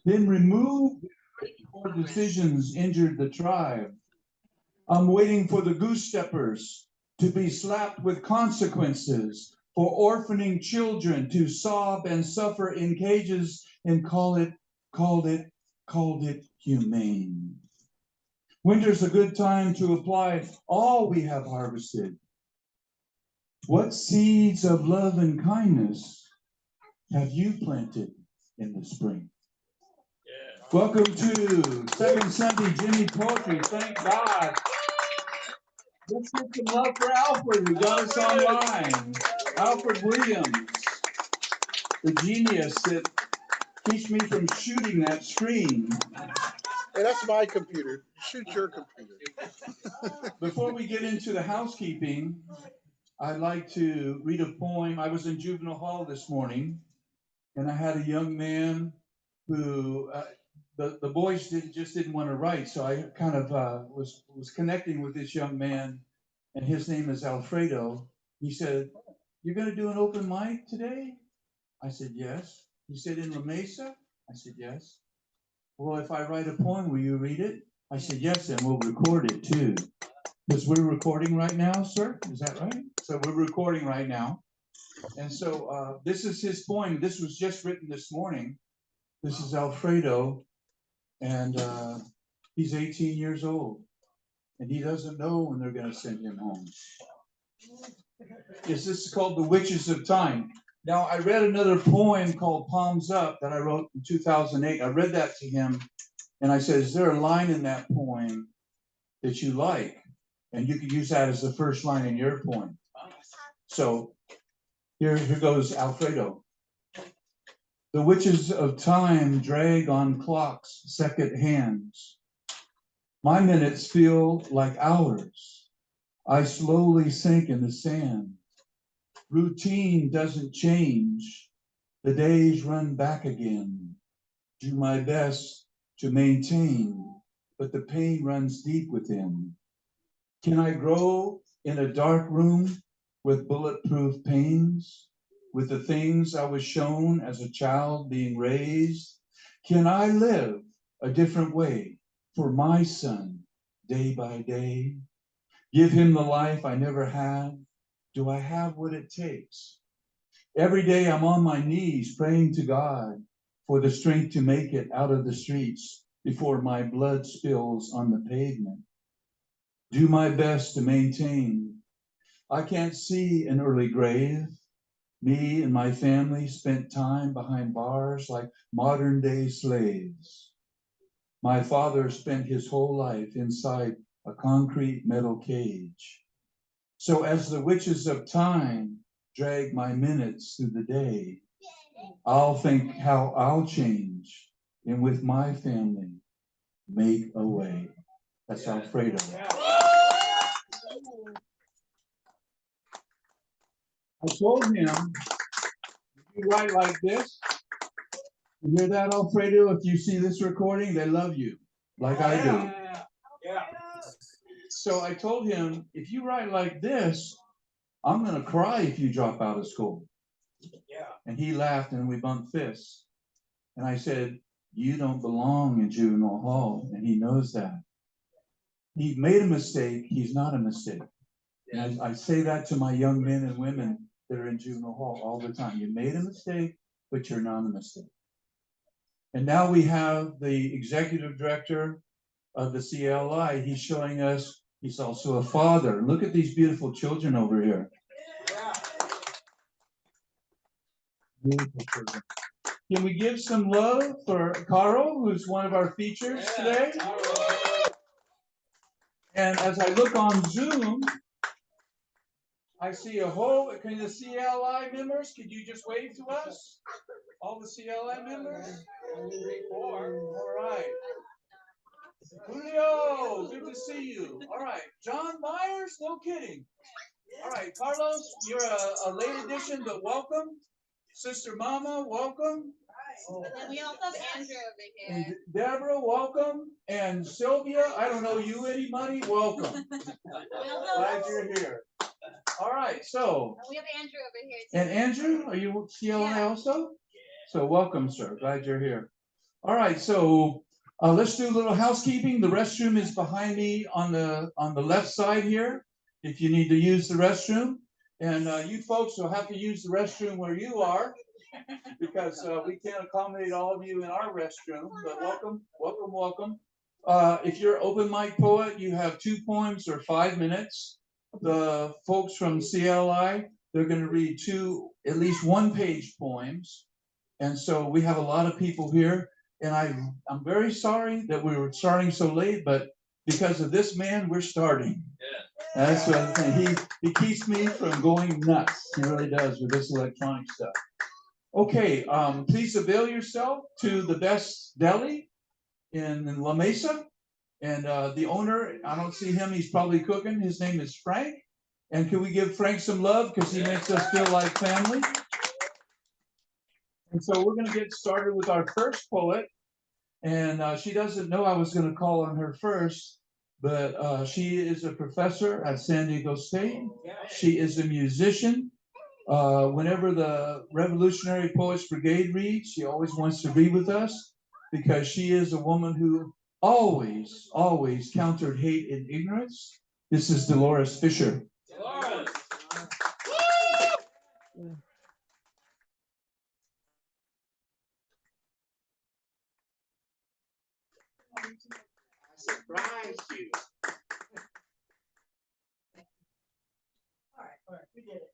Then removed before decisions injured the tribe. I'm waiting for the goose steppers to be slapped with consequences, for orphaning children to sob and suffer in cages and called it, called it humane. Winter's a good time to apply all we have harvested. What seeds of love and kindness have you planted in the spring? Yeah. Welcome to Second Sunday Jihmye Poetry. Thank God. Let's give some love for Alfred, who got us online. Alfred Williams, the genius that keeps me from shooting that screen. Hey, that's my computer. Shoot your computer. Before we get into the housekeeping, I'd like to read a poem. I was in juvenile hall this morning, and I had a young man who the boys just didn't want to write, so I kind of was connecting with this young man, and his name is Alfredo. He said, "You're going to do an open mic today?" I said, "Yes." He said, "In La Mesa?" I said, "Yes." "Well, if I write a poem, will you read it?" I said, "Yes, and we'll record it too." Because we're recording right now, sir? Is that right? So we're recording right now. And so this is his poem. This was just written this morning. This is Alfredo, and he's 18 years old. And he doesn't know when they're going to send him home. Yes, this is called The Witches of Time. Now, I read another poem called Palms Up that I wrote in 2008. I read that to him, and I said, "Is there a line in that poem that you like? And you could use that as the first line in your poem." So here goes Alfredo. The witches of time drag on clocks' second hands. My minutes feel like hours. I slowly sink in the sand. Routine doesn't change. The days run back again. Do my best to maintain, but the pain runs deep within. Can I grow in a dark room with bulletproof panes, with the things I was shown as a child being raised? Can I live a different way for my son day by day? Give him the life I never had? Do I have what it takes? Every day I'm on my knees praying to God for the strength to make it out of the streets before my blood spills on the pavement. Do my best to maintain. I can't see an early grave. Me and my family spent time behind bars like modern day slaves. My father spent his whole life inside a concrete metal cage. So as the witches of time drag my minutes through the day, I'll think how I'll change and with my family make a way. That's Alfredo. I told him, if you write like this, you hear that, Alfredo? If you see this recording, they love you, like I do. Yeah. So I told him, if you write like this, I'm going to cry if you drop out of school. Yeah. And he laughed and we bumped fists. And I said, you don't belong in juvenile hall, and he knows that. He made a mistake. He's not a mistake. And I say that to my young men and women that are in juvenile hall all the time. You made a mistake, but you're not a mistake. And now we have the executive director of the CLI. He's showing us he's also a father. Look at these beautiful children over here. Beautiful children. Can we give some love for Carl, who's one of our features today? And as I look on Zoom, I see a whole, can the CLI members, could you just wave to us? All the CLI members? 1, 2, 3, 4. All right. Julio, good to see you. All right. John Myers, no kidding. All right. Carlos, you're a late addition, but welcome. Sister Mama, welcome. And then we also have Andrew over here. And Deborah, welcome. And Sylvia, I don't know you anybody, welcome. Glad you're here. All right, so. And we have Andrew over here too. And Andrew, are you CLI also? So welcome, sir. Glad you're here. All right, so let's do a little housekeeping. The restroom is behind me on the left side here, if you need to use the restroom. And you folks will have to use the restroom where you are because we can't accommodate all of you in our restroom. But welcome, welcome, welcome. If you're open mic poet, you have 2 poems or 5 minutes. The folks from CLI, they're going to read 2, at least 1-page poems. And so we have a lot of people here. And I'm very sorry that we were starting so late, but because of this man, we're starting. Yeah. That's what I'm saying. He keeps me from going nuts. He really does with this electronic stuff. Okay, please avail yourself to the best deli in La Mesa. And the owner, I don't see him, he's probably cooking. His name is Frank. And can we give Frank some love because he makes us feel like family? And so we're going to get started with our first poet. And she doesn't know I was going to call on her first, but she is a professor at San Diego State. She is a musician. Whenever the Revolutionary Poets Brigade reads, she always wants to read with us because she is a woman who always, always countered hate and ignorance. This is Dolores Fisher. Dolores. I surprised you. All right, we did it.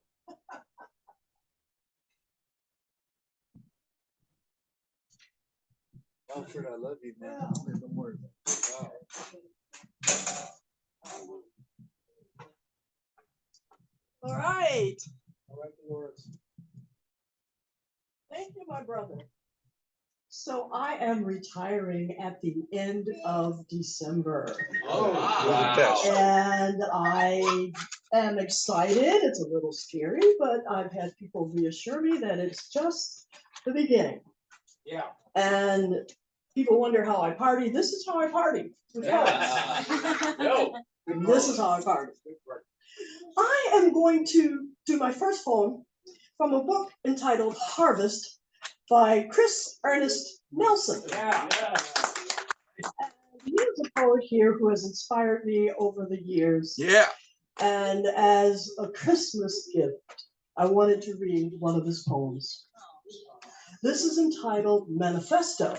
Alfred, I love you, man. Don't worry about it. All right. All right, Dolores. Thank you, my brother. So I am retiring at the end of December. Oh, wow. And I am excited. It's a little scary, but I've had people reassure me that it's just the beginning. Yeah. And people wonder how I party. This is how I party. No. This is how I party. I am going to do my first poem from a book entitled Harvest by Chris Ernest Nelson. Yeah. He is a poet here who has inspired me over the years. Yeah. And as a Christmas gift, I wanted to read one of his poems. This is entitled Manifesto.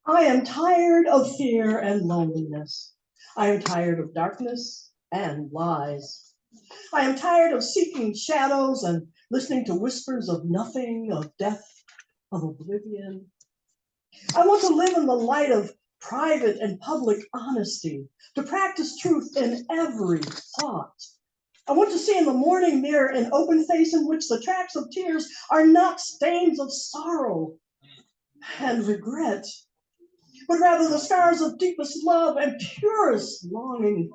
I am tired of fear and loneliness. I am tired of darkness and lies. I am tired of seeking shadows and listening to whispers of nothing, of death, of oblivion. I want to live in the light of private and public honesty, to practice truth in every thought. I want to see in the morning mirror an open face in which the tracks of tears are not stains of sorrow and regret, but rather the scars of deepest love and purest longing.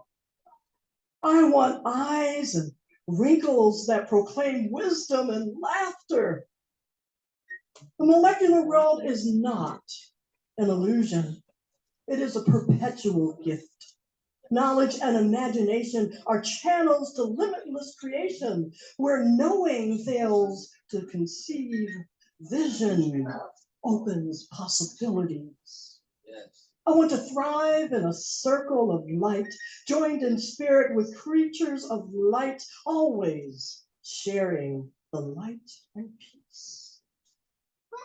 I want eyes and wrinkles that proclaim wisdom and laughter. The molecular world is not an illusion. It is a perpetual gift. Knowledge and imagination are channels to limitless creation, where knowing fails to conceive, vision opens possibilities. Yes. I want to thrive in a circle of light, joined in spirit with creatures of light, always sharing the light and peace.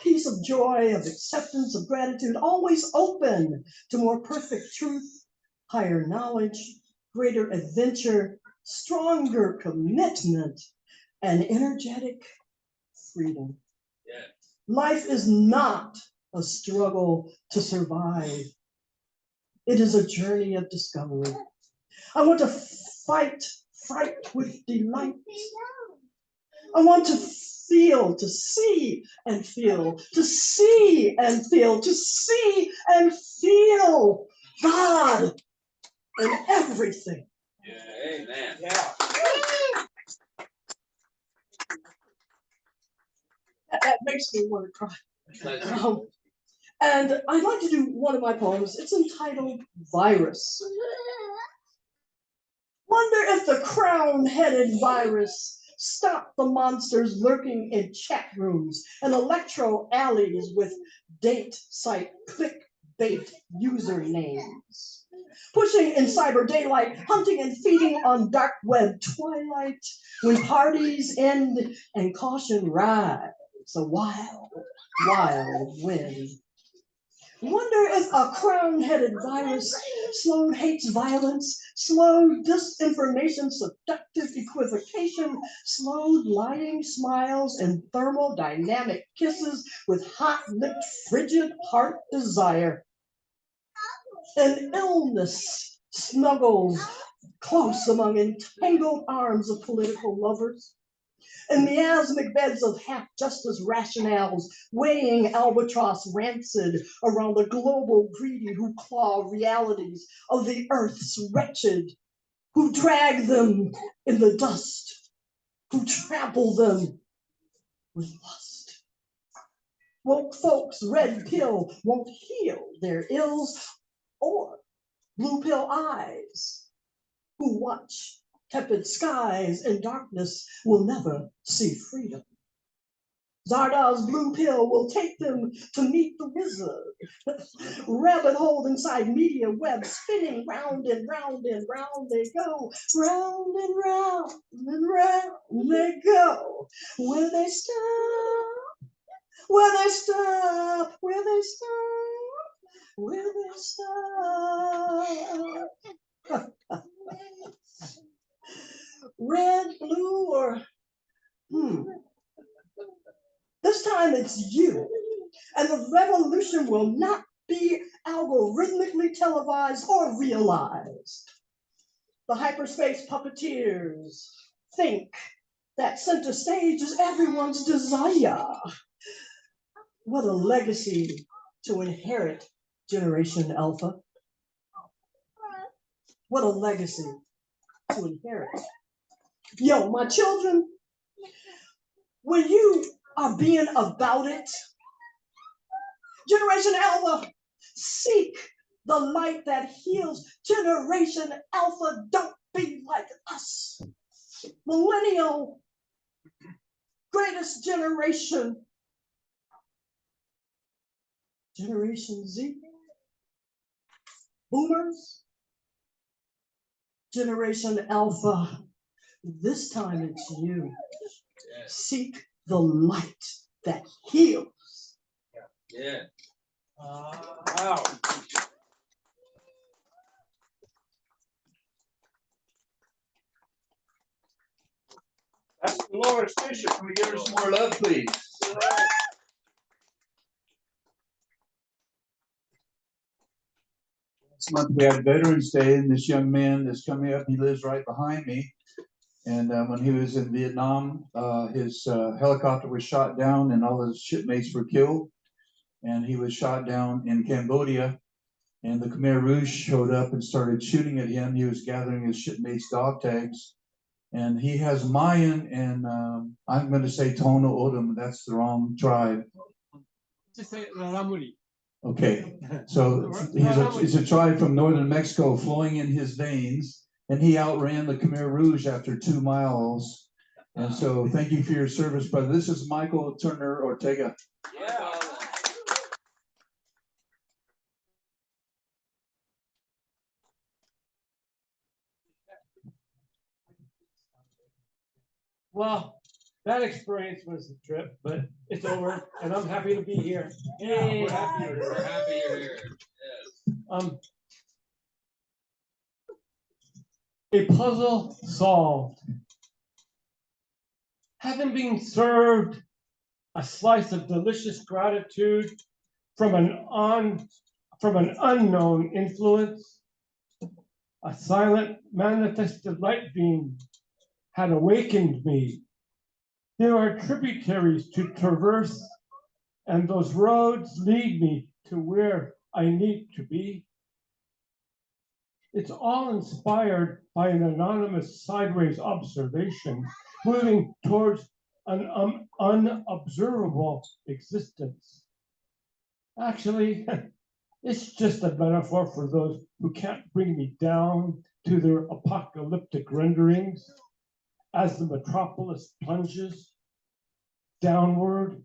Peace of joy, of acceptance, of gratitude, always open to more perfect truth, higher knowledge, greater adventure, stronger commitment, and energetic freedom. Yes. Life is not a struggle to survive. It is a journey of discovery. I want to fight fright with delight. I want to feel, to see and feel, to see and feel, to see and feel God in everything. Yeah. Amen. Yeah. That makes me want to cry. And I'd like to do one of my poems. It's entitled Virus. Wonder if the crown-headed virus stop the monsters lurking in chat rooms and electro alleys with date site clickbait usernames. Pushing in cyber daylight, hunting and feeding on dark web twilight, when parties end and caution rides, a wild, wild wind. Wonder if a crown-headed virus slowed hate's violence, slowed disinformation, seductive equivocation, slowed lying smiles and thermodynamic kisses with hot-lipped, frigid heart desire. And illness snuggles close among entangled arms of political lovers. And miasmic beds of half-justice rationales weighing albatross rancid around the global greedy who claw realities of the earth's wretched, who drag them in the dust, who trample them with lust. Woke folks' red pill won't heal their ills, or blue pill eyes who watch tepid skies and darkness will never see freedom. Zardoz blue pill will take them to meet the wizard. Rabbit hole inside media web, spinning round and round and round they go. Round and round and round they go. Where they stop, where they stop, where they stop, where they stop. Red, blue, or this time it's you. And the revolution will not be algorithmically televised or realized. The hyperspace puppeteers think that center stage is everyone's desire. What a legacy to inherit, Generation Alpha. What a legacy to inherit. Yo, my children, when you are being about it, Generation Alpha, seek the light that heals. Generation Alpha, don't be like us. Millennial, greatest generation. Generation Z, boomers, Generation Alpha, this time it's you. Seek the light that heals. Yeah. Wow. That's Dolores Fisher. Can we give her some more love, please? This month we had Veterans Day, and this young man that's coming up, he lives right behind me. And when he was in Vietnam, his helicopter was shot down and all his shipmates were killed. And he was shot down in Cambodia. And the Khmer Rouge showed up and started shooting at him. He was gathering his shipmates' dog tags. And he has Mayan and I'm going to say Tono Odom. That's the wrong tribe. Just say Raramuri. Okay, so he's a tribe from northern Mexico flowing in his veins, and he outran the Khmer Rouge after 2 miles. And so thank you for your service, brother. This is Michael Turner Ortega. Yeah. Well, that experience was a trip, but it's over, and I'm happy to be here. Yeah, we're happy you're here. Yes. A puzzle solved. Having been served a slice of delicious gratitude from an unknown influence, a silent manifested light beam had awakened me. There are tributaries to traverse, and those roads lead me to where I need to be. It's all inspired by an anonymous sideways observation, moving towards an unobservable existence. Actually, it's just a metaphor for those who can't bring me down to their apocalyptic renderings. as the metropolis plunges downward,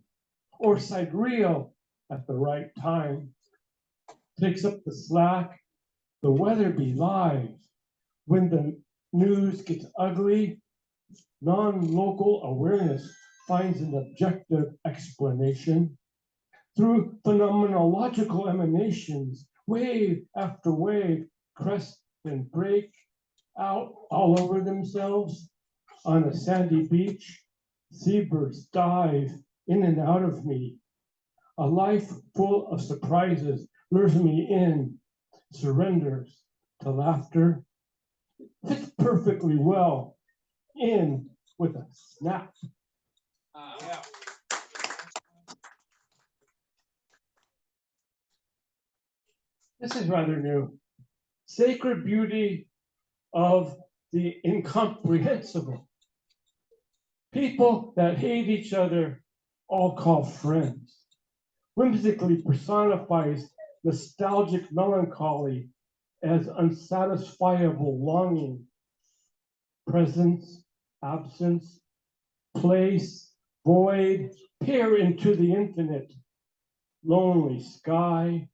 or Sigrio at the right time takes up the slack, the weather belies. When the news gets ugly, non-local awareness finds an objective explanation. Through phenomenological emanations, wave after wave crest and break out all over themselves. On a sandy beach, seabirds dive in and out of me. A life full of surprises lures me in, surrenders to laughter, fits perfectly well in with a snap. Yeah. This is rather new. Sacred beauty of the incomprehensible. People that hate each other, all called friends. Whimsically personifies nostalgic melancholy as unsatisfiable longing. Presence, absence, place, void, peer into the infinite. Lonely sky,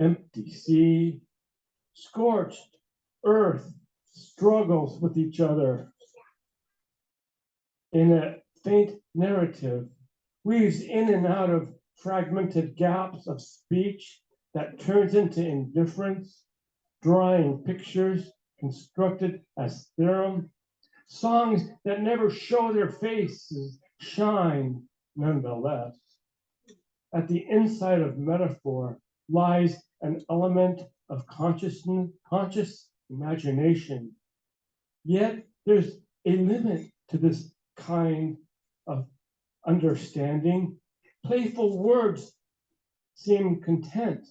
empty sea, scorched earth struggles with each other. In a faint narrative, weaves in and out of fragmented gaps of speech that turns into indifference, drawing pictures constructed as theorem, songs that never show their faces shine nonetheless. At the inside of metaphor lies an element of conscious imagination. Yet there's a limit to this kind of understanding. Playful words seem content,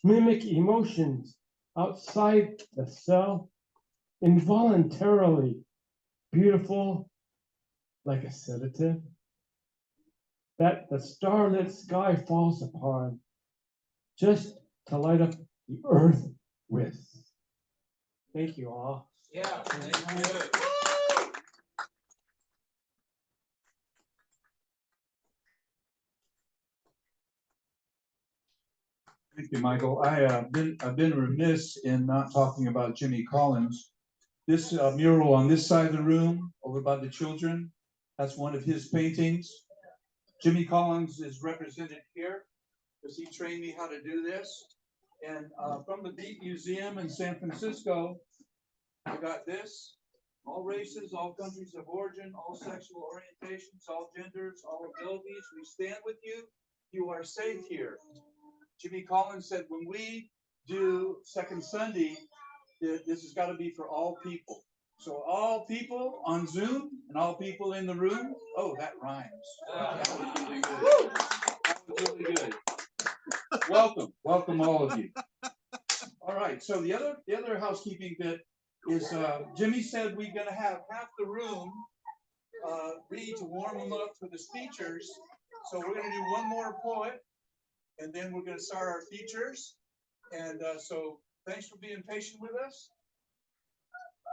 mimic emotions outside the self, involuntarily beautiful like a sedative that the starlit sky falls upon just to light up the earth with. Thank you all. Yeah, thank you. Thank you, Michael. I've been remiss in not talking about Jimmy Collins. This mural on this side of the room, over by the children, that's one of his paintings. Jimmy Collins is represented here because he trained me how to do this. And from the Beat Museum in San Francisco, I got this. All races, all countries of origin, all sexual orientations, all genders, all abilities, we stand with you. You are safe here. Jimmy Collins said, when we do Second Sunday, this has got to be for all people. So all people on Zoom and all people in the room. Oh, that rhymes. That was really good. That was really good. Welcome all of you. All right, so the other housekeeping bit is Jimmy said we're going to have half the room read to warm them up for the speechers. So we're going to do one more poet, and then we're going to start our features. And so thanks for being patient with us.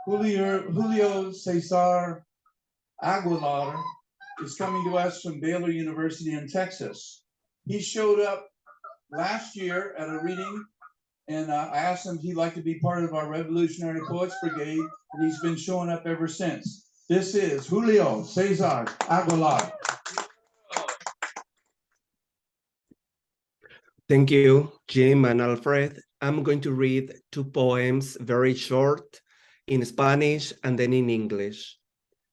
Julio Cesar Aguilar is coming to us from Baylor University in Texas. He showed up last year at a reading, and I asked him if he'd like to be part of our Revolutionary Poets Brigade, and he's been showing up ever since. This is Julio Cesar Aguilar. Thank you, Jim and Alfred. I'm going to read two poems, very short, in Spanish and then in English.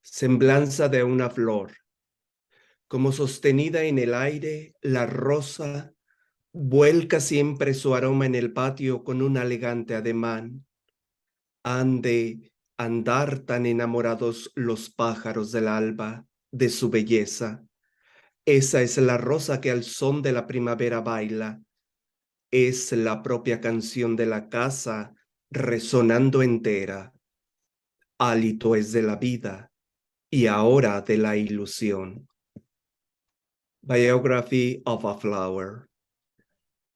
Semblanza de una flor. Como sostenida en el aire, la rosa vuelca siempre su aroma en el patio con un elegante ademán. Han de andar tan enamorados los pájaros del alba de su belleza. Esa es la rosa que al son de la primavera baila. Es la propia canción de la casa resonando entera. Hálito es de la vida y ahora de la ilusión. Biography of a flower.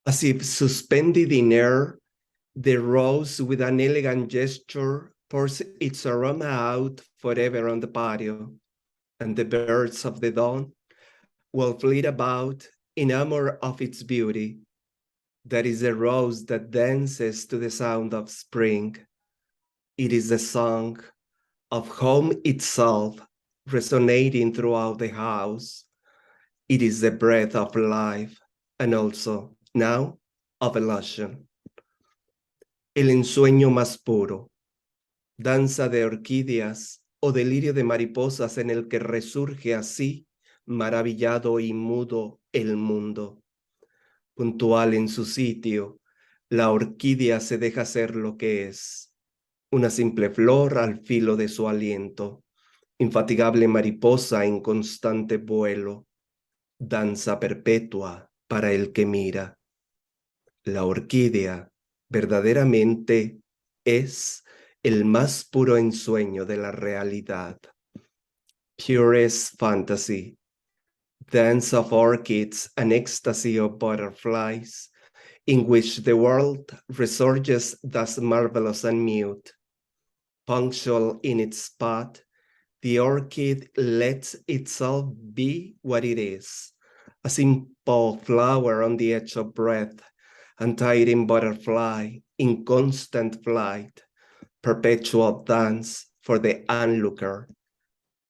As if suspended in air, the rose with an elegant gesture pours its aroma out forever on the patio, and the birds of the dawn will flit about in honor of its beauty. That is a rose that dances to the sound of spring. It is the song of home itself resonating throughout the house. It is the breath of life and also now of illusion. El ensueño más puro, danza de orquídeas o delirio de mariposas en el que resurge así, maravillado y mudo el mundo. Puntual en su sitio, la orquídea se deja ser lo que es, una simple flor al filo de su aliento, infatigable mariposa en constante vuelo, danza perpetua para el que mira. La orquídea verdaderamente es el más puro ensueño de la realidad. Purest fantasy, dance of orchids and ecstasy of butterflies, in which the world resurges thus marvelous and mute. Punctual in its spot, the orchid lets itself be what it is, a simple flower on the edge of breath, untiring butterfly in constant flight, perpetual dance for the onlooker.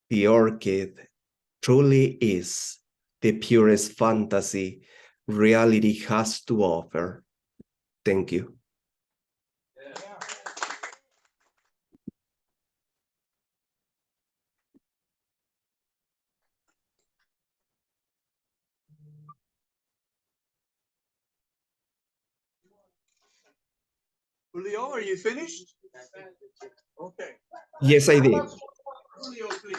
The orchid truly is the purest fantasy reality has to offer. Thank you. Julio, are you finished? Okay. Yes, I did. Julio, please.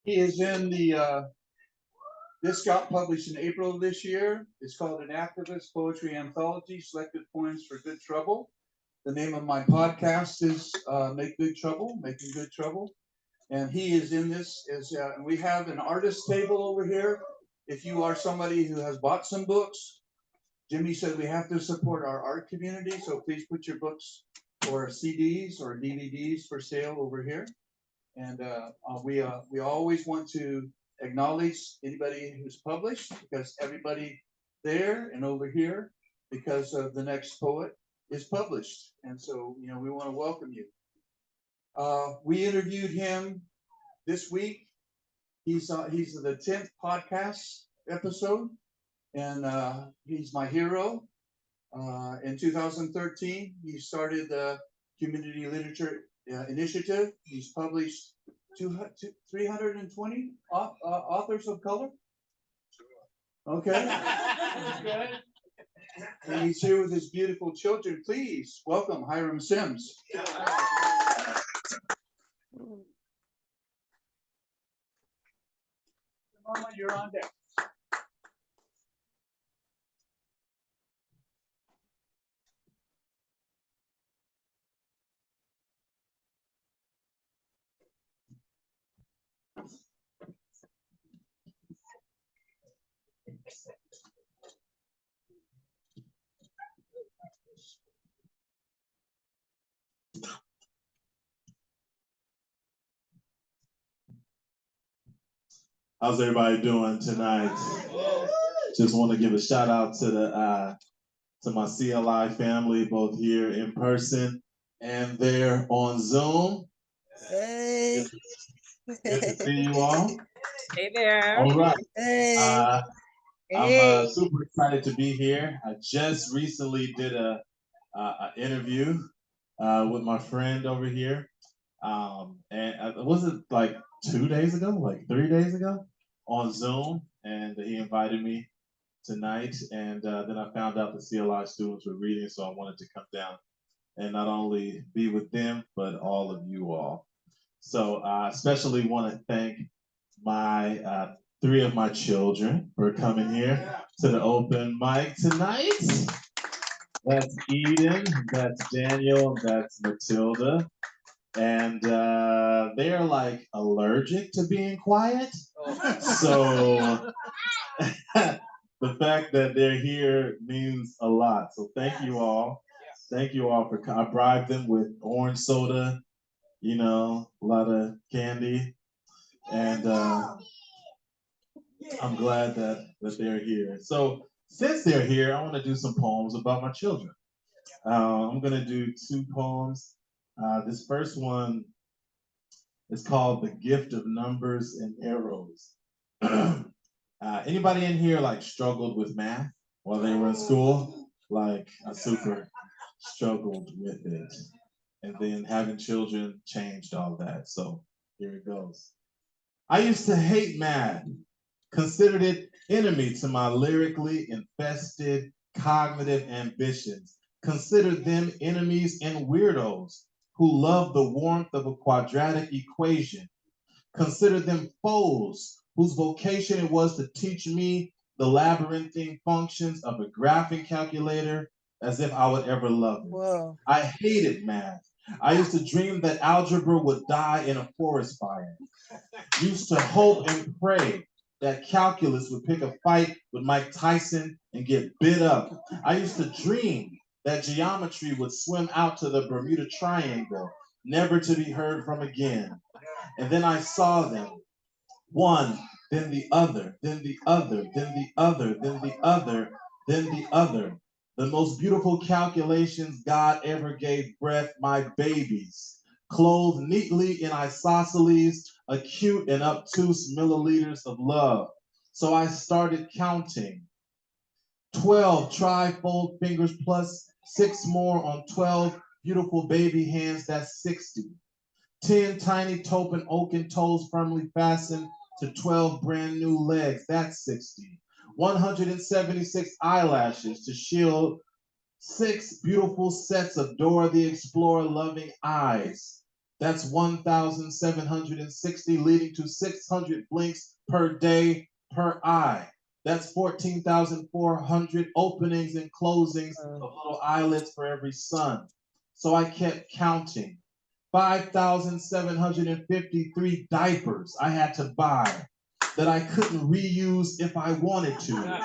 He is in this got published in April of this year. It's called An Activist Poetry Anthology, Selected Poems for Good Trouble. The name of my podcast is Making Good Trouble. And he is in this, we have an artist table over here. If you are somebody who has bought some books, Jimmy said we have to support our art community, so please put your books or CDs or DVDs for sale over here. And we always want to acknowledge anybody who's published, because everybody there and over here, because of the next poet, is published. And so, we want to welcome you. We interviewed him this week. He's the 10th podcast episode, and he's my hero. In 2013, he started the Community Literature Initiative. He's published 320 authors of color. Okay. And he's here with his beautiful children. Please welcome Hiram Sims. Mama, you're on deck. How's everybody doing tonight? Just want to give a shout out to my CLI family, both here in person and there on Zoom. Hey. Good to see you all. Hey there. All right. Hey. I'm super excited to be here. I just recently did a interview with my friend over here. And was it like 2 days ago, like 3 days ago on Zoom, and he invited me tonight, and then I found out the CLI students were reading, so I wanted to come down and not only be with them, but all of you all. So I especially want to thank my 3 of my children for coming here to the open mic tonight. That's Eden, that's Daniel, that's Matilda. And they're like allergic to being quiet. So the fact that they're here means a lot. So thank you all. Thank you all for, I bribed them with orange soda, you know, a lot of candy. And I'm glad that they're here. So since they're here, I want to do some poems about my children. I'm gonna do 2 poems. This first one is called "The Gift of Numbers and Arrows." Anybody in here like struggled with math while they were in school? Like I super struggled with it, and then having children changed all that. So here it goes. I used to hate math, considered it enemy to my lyrically infested cognitive ambitions, considered them enemies and weirdos who love the warmth of a quadratic equation, considered them foes whose vocation it was to teach me the labyrinthine functions of a graphing calculator as if I would ever love it. Whoa. I hated math. I used to dream that algebra would die in a forest fire. Used to hope and pray that calculus would pick a fight with Mike Tyson and get bit up. I used to dream that geometry would swim out to the Bermuda Triangle, never to be heard from again. And then I saw them, one, then the other, then the other, then the other, then the other, then the other. The most beautiful calculations God ever gave breath, my babies, clothed neatly in isosceles, acute and obtuse milliliters of love. So I started counting. 12 trifold fingers plus 6 more on 12 beautiful baby hands, that's 60. 10 tiny taupe oaken toes firmly fastened to 12 brand new legs, that's 60. 176 eyelashes to shield 6 beautiful sets of Dora the Explorer loving eyes. That's 1,760, leading to 600 blinks per day per eye. That's 14,400 openings and closings of little eyelids for every sun. So I kept counting. 5,753 diapers I had to buy that I couldn't reuse if I wanted to.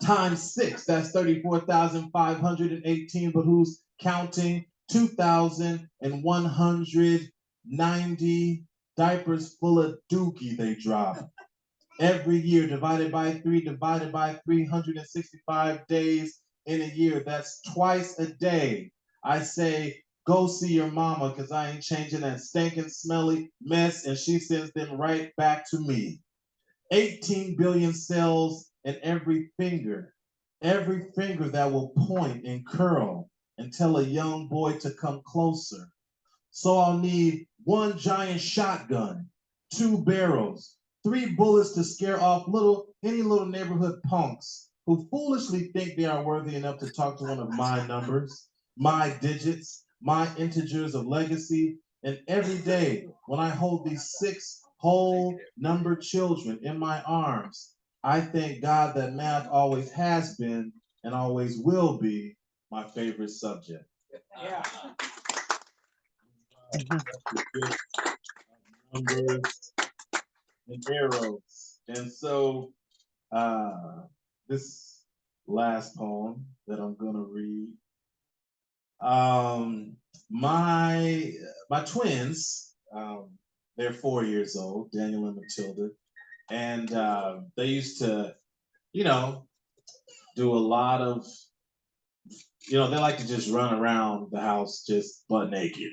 Times 6, that's 34,518, but who's counting? 2,190 diapers full of dookie they drop. Every year divided by 3, divided by 365 days in a year. That's twice a day. I say, go see your mama because I ain't changing that stinking smelly mess, and she sends them right back to me. 18 billion cells in every finger that will point and curl and tell a young boy to come closer. So I'll need 1 giant shotgun, 2 barrels, 3 bullets to scare off any little neighborhood punks who foolishly think they are worthy enough to talk to one of my numbers, my digits, my integers of legacy. And every day when I hold these 6 whole numbered children in my arms, I thank God that math always has been and always will be my favorite subject. Yeah. Numbers and arrows. And so this last poem that I'm gonna read, my twins, they're 4 years old, Daniel and Matilda, and they used to, you know, do a lot of, they like to just run around the house just butt naked,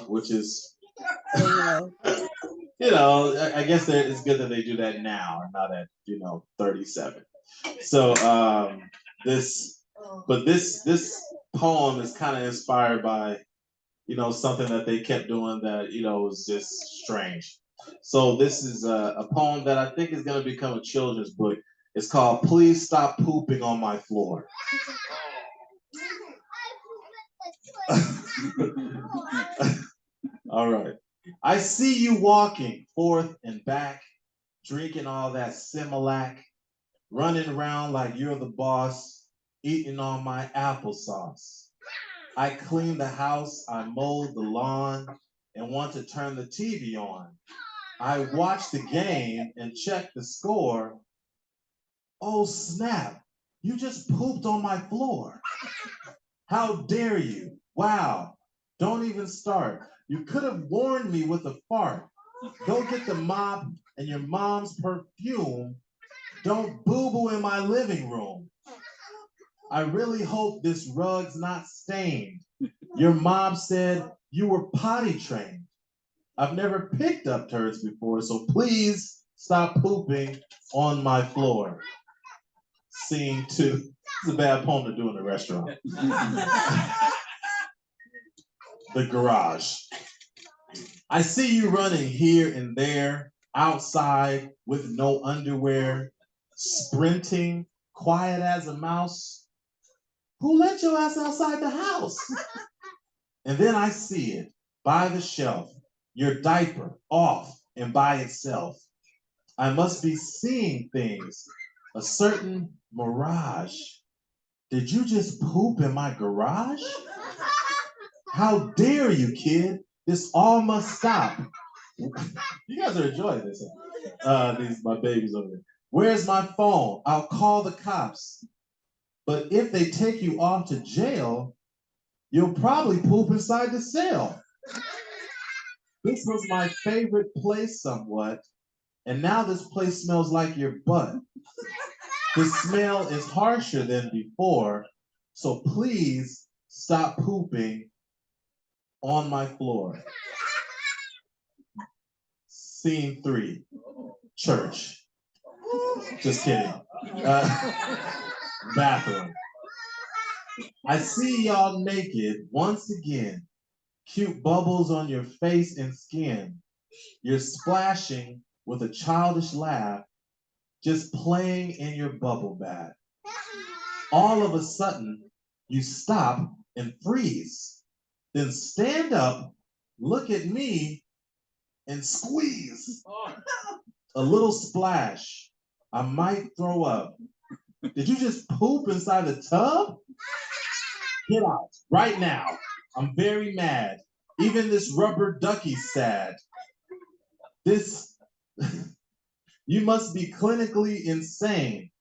which is, I guess it's good that they do that now and not at, 37. So this poem is kind of inspired by, something that they kept doing that, was just strange. So this is a poem that I think is going to become a children's book. It's called Please Stop Pooping on My Floor. All right. I see you walking forth and back, drinking all that Similac, running around like you're the boss, eating all my applesauce. I clean the house, I mow the lawn, and want to turn the TV on. I watch the game and check the score, Oh snap, you just pooped on my floor. How dare you? Wow, don't even start. You could have warned me with a fart. Go get the mop and your mom's perfume. Don't boo-boo in my living room. I really hope this rug's not stained. Your mom said you were potty trained. I've never picked up turds before, so please stop pooping on my floor. Scene 2. It's a bad poem to do in a restaurant. The garage. I see you running here and there, outside with no underwear, sprinting, quiet as a mouse. Who let your ass outside the house? And then I see it by the shelf, your diaper off and by itself. I must be seeing things, a certain mirage. Did you just poop in my garage? How dare you, kid? This all must stop. You guys are enjoying this. These my babies over there. Where's my phone? I'll call the cops. But if they take you off to jail, you'll probably poop inside the cell. This was my favorite place somewhat, and now this place smells like your butt. The smell is harsher than before, so please stop pooping on my floor. Scene 3, church. Just kidding. Bathroom. I see y'all naked once again. Cute bubbles on your face and skin. You're splashing with a childish laugh, just playing in your bubble bath. All of a sudden, you stop and freeze. Then stand up, look at me, and squeeze. A little splash. I might throw up. Did you just poop inside the tub? Get out right now. I'm very mad. Even this rubber ducky's sad. This, you must be clinically insane.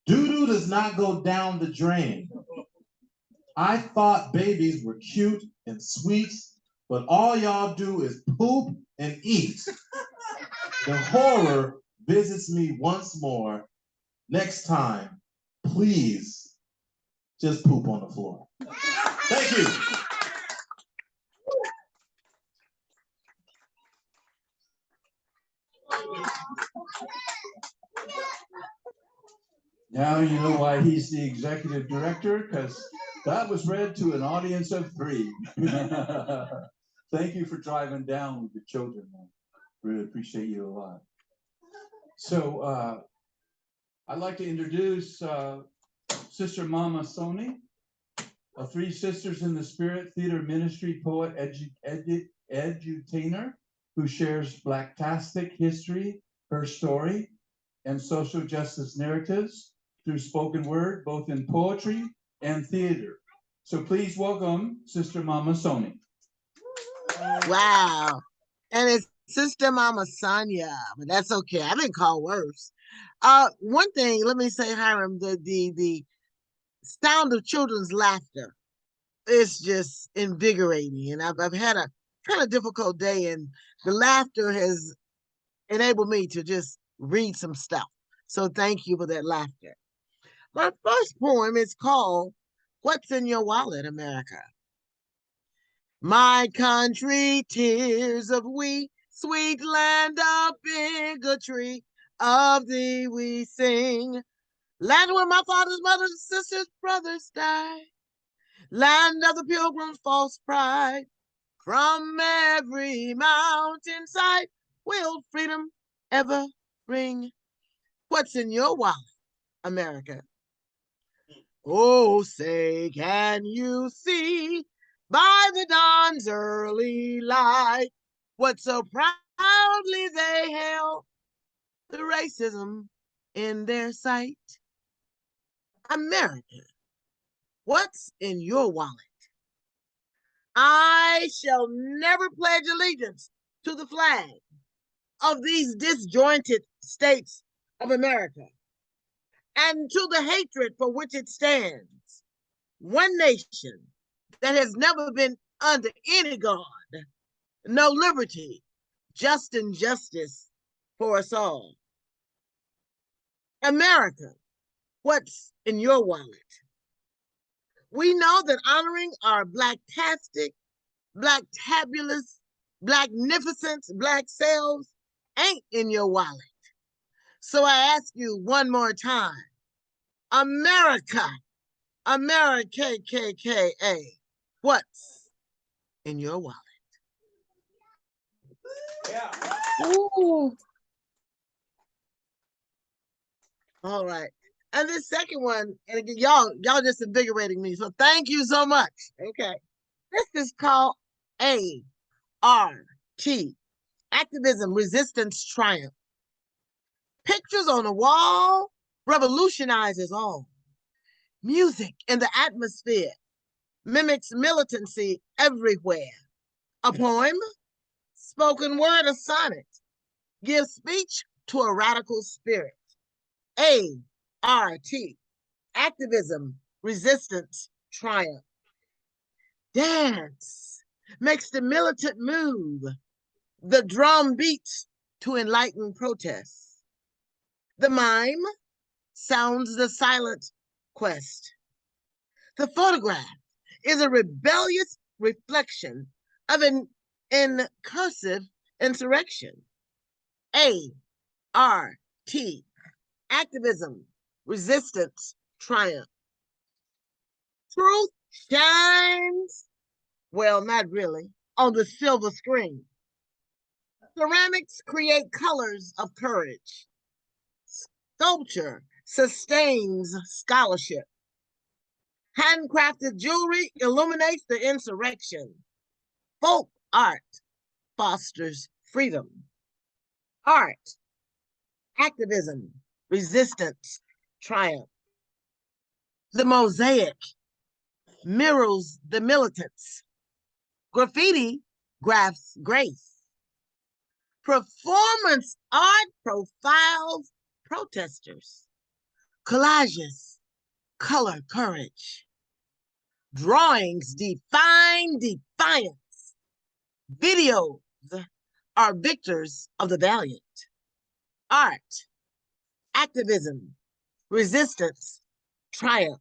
Doo-doo does not go down the drain. I thought babies were cute and sweet, but all y'all do is poop and eat. The horror visits me once more. Next time, please, just poop on the floor. Thank you. Now you know why he's the executive director, because that was read to an audience of 3. Thank you for driving down with the children, man. Really appreciate you a lot. So I'd like to introduce Sister Mama Sony, a 3 Sisters in the Spirit theater ministry poet, edutainer, who shares Blacktastic history, her story, and social justice narratives through spoken word, both in poetry and theater. So please welcome Sister Mama Sony. Wow. And it's Sister Mama Sonia, but that's okay. I've been called worse. One thing, let me say, Hiram, the sound of children's laughter is just invigorating. And I've had a kind of difficult day, and the laughter has enabled me to just read some stuff. So thank you for that laughter. My first poem is called What's in Your Wallet, America? My country, tears of we, sweet land of bigotry, of thee we sing. Land where my father's mother's sisters, brothers died. Land of the pilgrim's false pride. From every mountainside will freedom ever bring. What's in your wallet, America? Oh, say, can you see by the dawn's early light what so proudly they held the racism in their sight? America, what's in your wallet? I shall never pledge allegiance to the flag of these disjointed states of America. and to the hatred for which it stands, one nation that has never been under any God, no liberty, just injustice for us all. America, what's in your wallet? We know that honoring our Blacktastic, Blacktabulous, Blacknificent Black selves ain't in your wallet. So I ask you one more time, America, America, KKKA, what's in your wallet? Ooh. All right. And this second one, and again, y'all just invigorating me. So thank you so much. Okay. This is called ART, Activism, Resistance, Triumph. Pictures on the wall revolutionizes all. Music in the atmosphere mimics militancy everywhere. A poem, spoken word, a sonnet, gives speech to a radical spirit. ART, activism, resistance, triumph. Dance makes the militant move. The drum beats to enlighten protests. The mime sounds the silent quest. The photograph is a rebellious reflection of an incursive insurrection. ART, activism, resistance, triumph. Truth shines, well, not really, on the silver screen. Ceramics create colors of courage. Sculpture sustains scholarship. Handcrafted jewelry illuminates the insurrection. Folk art fosters freedom. Art, activism, resistance, triumph. The mosaic mirrors the militants. Graffiti grafts grace. Performance art profiles protesters. Collages color courage. Drawings define defiance. Videos are victors of the valiant. Art, activism, resistance, triumph.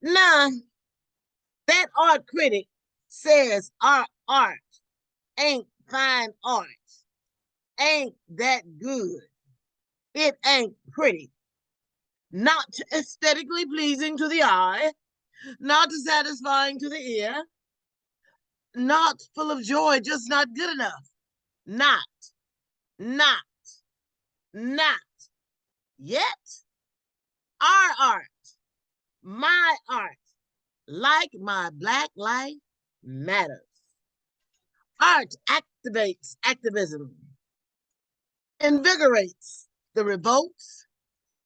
Now, that art critic says our art ain't fine art, ain't that good, it ain't pretty, not aesthetically pleasing to the eye, not satisfying to the ear, not full of joy, just not good enough. Not yet. Our art, my art, like my Black life matters. Art activates activism, invigorates the revolts,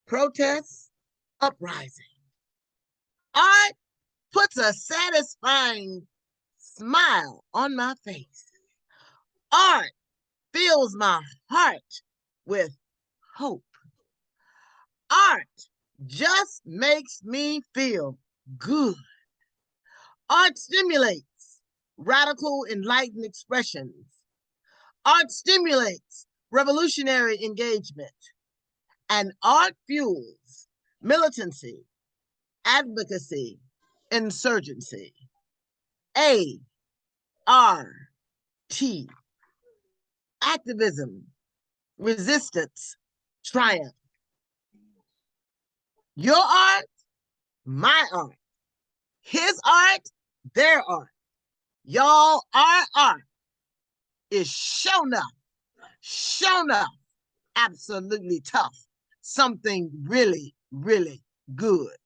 protests, uprising. Art puts a satisfying smile on my face. Art fills my heart with hope. Art just makes me feel good. Art stimulates radical, enlightened expressions. Art stimulates revolutionary engagement. And art fuels militancy, advocacy, insurgency. ART, activism, resistance, triumph. Your art, my art. His art, their art. Y'all, our art is shown up, absolutely tough. Something really, really good.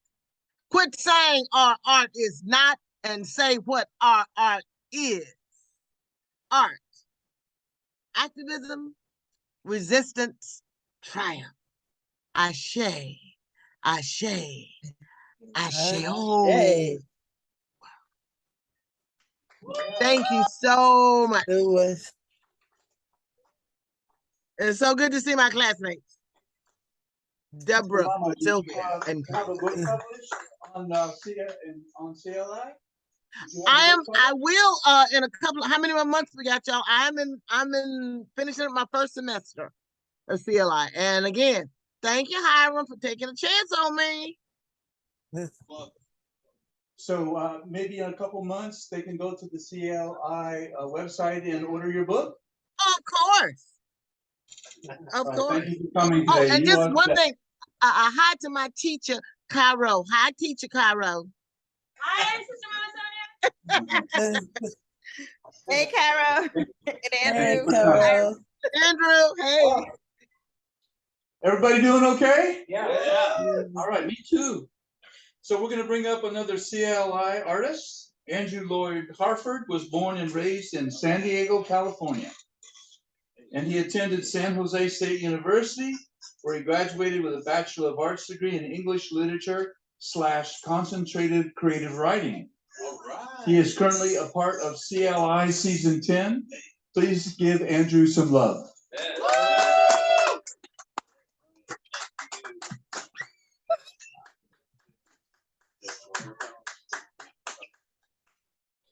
Quit saying our art is not and say what our art is. Art, activism, resistance, triumph. Ashe, ashe, ashe. Oh. Thank you so much. It was. It's so good to see my classmates. Deborah, Mama, did you, Sylvia, and have a book published on on CLI? Did you have a I book I published? will in a couple. How many more months we got, y'all? I'm in finishing up my first semester of CLI, and again, thank you, Hiram, for taking a chance on me. So maybe in a couple months, they can go to the CLI website and order your book? Of course. Of Thank course. you for coming Oh, today. and You just are one the thing. Hi to my teacher, Cairo. Hi, teacher Cairo. Hi, Sister Mama Sonia. Hey, Carol. And Hey, Andrew. Carol. Andrew, hey. Everybody doing okay? Yeah. All right, me too. So we're going to bring up another CLI artist. Andrew Lloyd Harford was born and raised in San Diego, California. And he attended San Jose State University, where he graduated with a Bachelor of Arts degree in English Literature / Concentrated Creative Writing. All right. He is currently a part of CLI Season 10. Please give Andrew some love.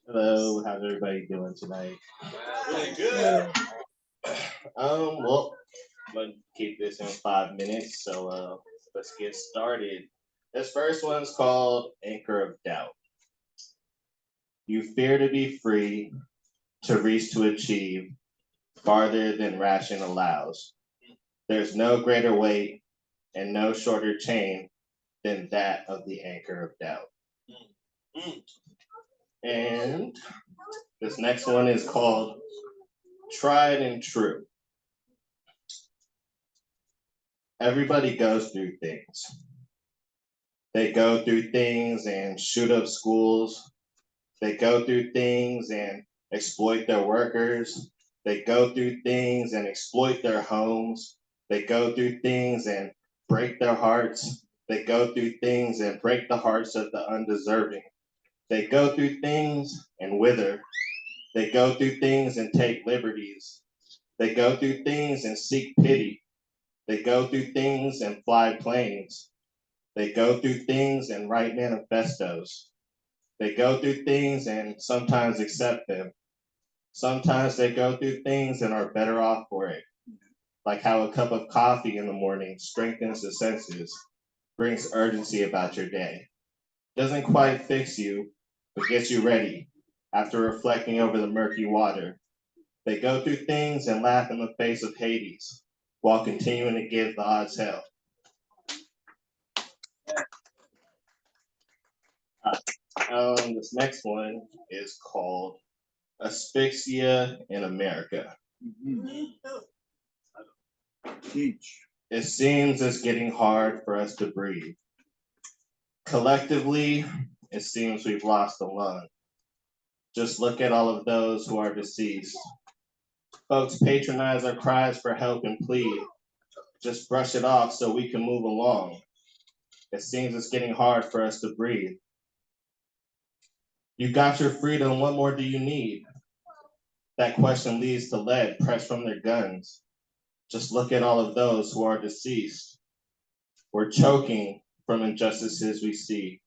Hello, how's everybody doing tonight? Really good. Well, I'm gonna keep this in 5 minutes, so let's get started. This first one's called Anchor of Doubt. You fear to be free, to reach to achieve, farther than ration allows. There's no greater weight and no shorter chain than that of the anchor of doubt. And this next one is called Tried and True. Everybody goes through things. They go through things and shoot up schools. They go through things and exploit their workers. They go through things and exploit their homes. They go through things and break their hearts. They go through things and break the hearts of the undeserving. They go through things and wither. They go through things and take liberties. They go through things and seek pity. They go through things and fly planes. They go through things and write manifestos. They go through things and sometimes accept them. Sometimes they go through things and are better off for it. Like how a cup of coffee in the morning strengthens the senses, brings urgency about your day. Doesn't quite fix you, but gets you ready after reflecting over the murky water. They go through things and laugh in the face of Hades while continuing to give the odds hell. This next one is called Asphyxia in America. Teach. It seems it's getting hard for us to breathe. Collectively, it seems we've lost a lung. Just look at all of those who are deceased. Folks patronize our cries for help and plead. Just brush it off so we can move along. It seems it's getting hard for us to breathe. You got your freedom, what more do you need? That question leads to lead pressed from their guns. Just look at all of those who are deceased. We're choking from injustices we see.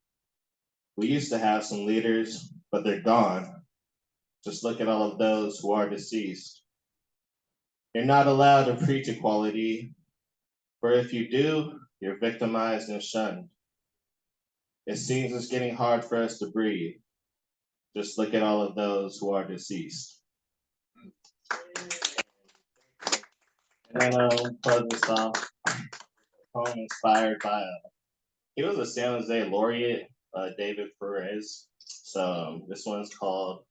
We used to have some leaders, but they're gone. Just look at all of those who are deceased. You're not allowed to preach equality, for if you do, you're victimized and shunned. It seems it's getting hard for us to breathe. Just look at all of those who are deceased. And then close this off. Poem inspired by he was a San Jose laureate, David Perez. So this one's called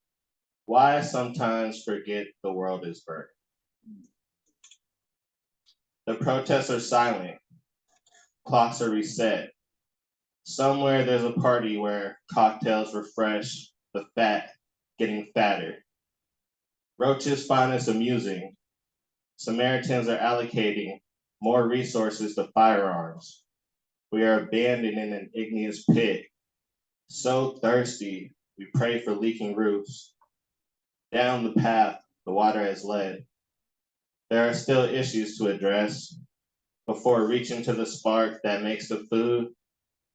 Why I Sometimes Forget the World is Burnt. The protests are silent. Clocks are reset. Somewhere there's a party where cocktails refresh the fat getting fatter. Roaches find us amusing. Samaritans are allocating more resources to firearms. We are abandoned in an igneous pit. So thirsty, we pray for leaking roofs. Down the path, the water has led. There are still issues to address. before reaching to the spark that makes the food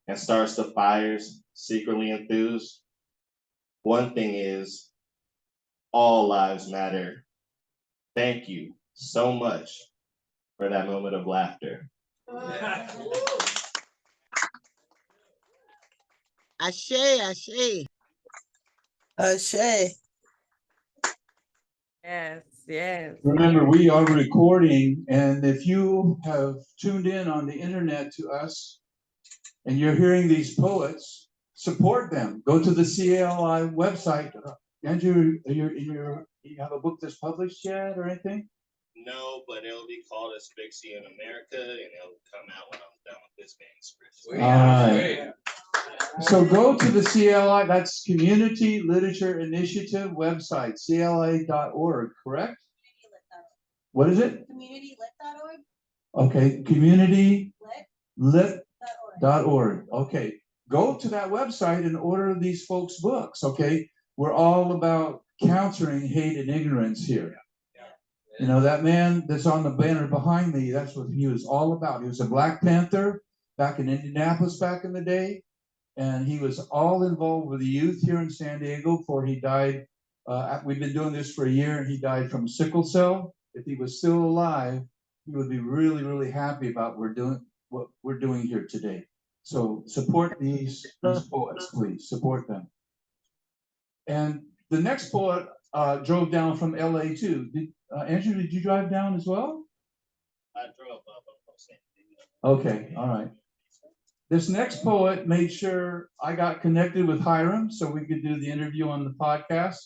and starts the fires secretly enthused. One thing is, all lives matter. Thank you so much for that moment of laughter. Ashe, ashe. Ashe. Yes, yes. Remember, we are recording, and if you have tuned in on the internet to us and you're hearing these poets, support them. Go to the CALI website. Andrew, you have a book that's published yet or anything? No, but it'll be called Asphyxia in America, and it'll come out when I'm done with this manuscript. All right. So go to the CLI, that's Community Literature Initiative website, cla.org, correct? What is it? Communitylit.org. Okay, communitylit.org. Okay, go to that website and order these folks' books, okay? We're all about countering hate and ignorance here. You know, that man that's on the banner behind me, that's what he was all about. He was a Black Panther back in Indianapolis back in the day. And he was all involved with the youth here in San Diego before he died. We've been doing this for a year, and he died from sickle cell. If he was still alive, he would be really, really happy about what we're doing here today. So support these poets, please. Support them. And the next poet drove down from LA too. Andrew, did you drive down as well? I drove up from San Diego. Okay, all right. This next poet made sure I got connected with Hiram so we could do the interview on the podcast.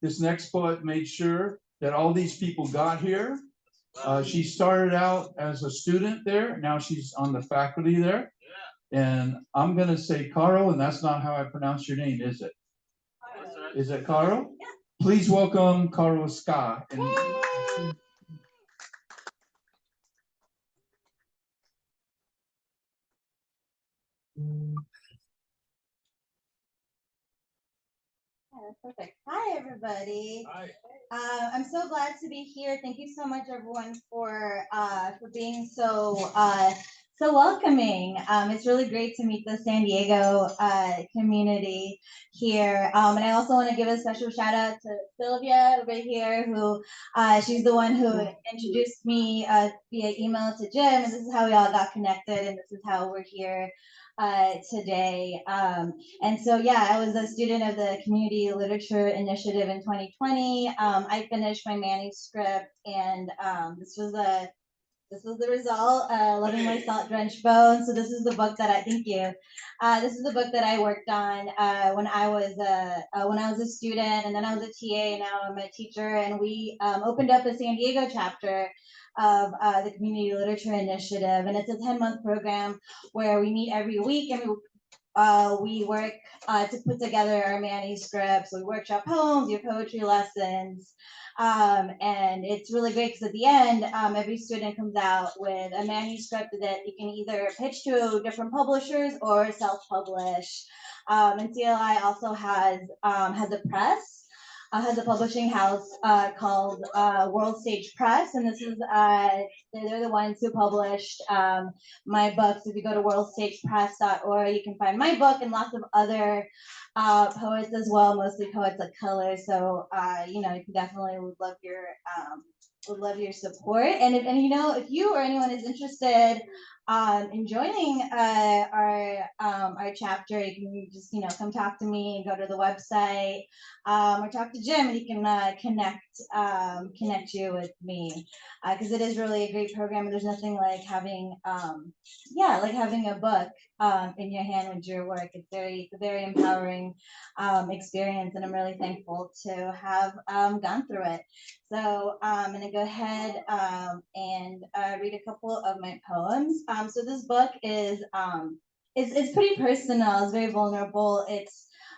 This next poet made sure that all these people got here. She started out as a student there. Now she's on the faculty there. And I'm going to say Caro, and that's not how I pronounce your name, is it? Is it Caro? Yeah. Please welcome Caro Ska. Perfect. Hi, everybody. Hi. I'm so glad to be here. Thank you so much, everyone, for being so welcoming. It's really great to meet the San Diego community here. And I also want to give a special shout out to Sylvia over here, who she's the one who introduced me via email to Jim, and this is how we all got connected, and this is how we're here today. And so, yeah, I was a student of the Community Literature Initiative in 2020. I finished my manuscript, and this was the result, Loving My Salt Drenched Bones. So this is the book that this is the book that I worked on when I was a student, and then I was a TA, and now I'm a teacher. And we opened up a San Diego chapter of the Community Literature Initiative, and it's a 10-month program where we meet every week, and we work to put together our manuscripts. We workshop poems, your poetry lessons. And it's really great because at the end, every student comes out with a manuscript that you can either pitch to different publishers or self-publish. And CLI also has a press. Has a publishing house called World Stage Press, and this is they're the ones who published my books. If you go to worldstagepress.org, you can find my book and lots of other poets as well, mostly poets of color. So you definitely would love your support. And if you or anyone is interested in joining our chapter, you can just come talk to me, go to the website, or talk to Jim, and he can connect you with me, because it is really a great program, and there's nothing like having a book in your hand with your work. It's a very empowering experience, and I'm really thankful to have gone through it. So I'm going to go ahead and read a couple of my poems. So this book is it's pretty personal. It's very vulnerable.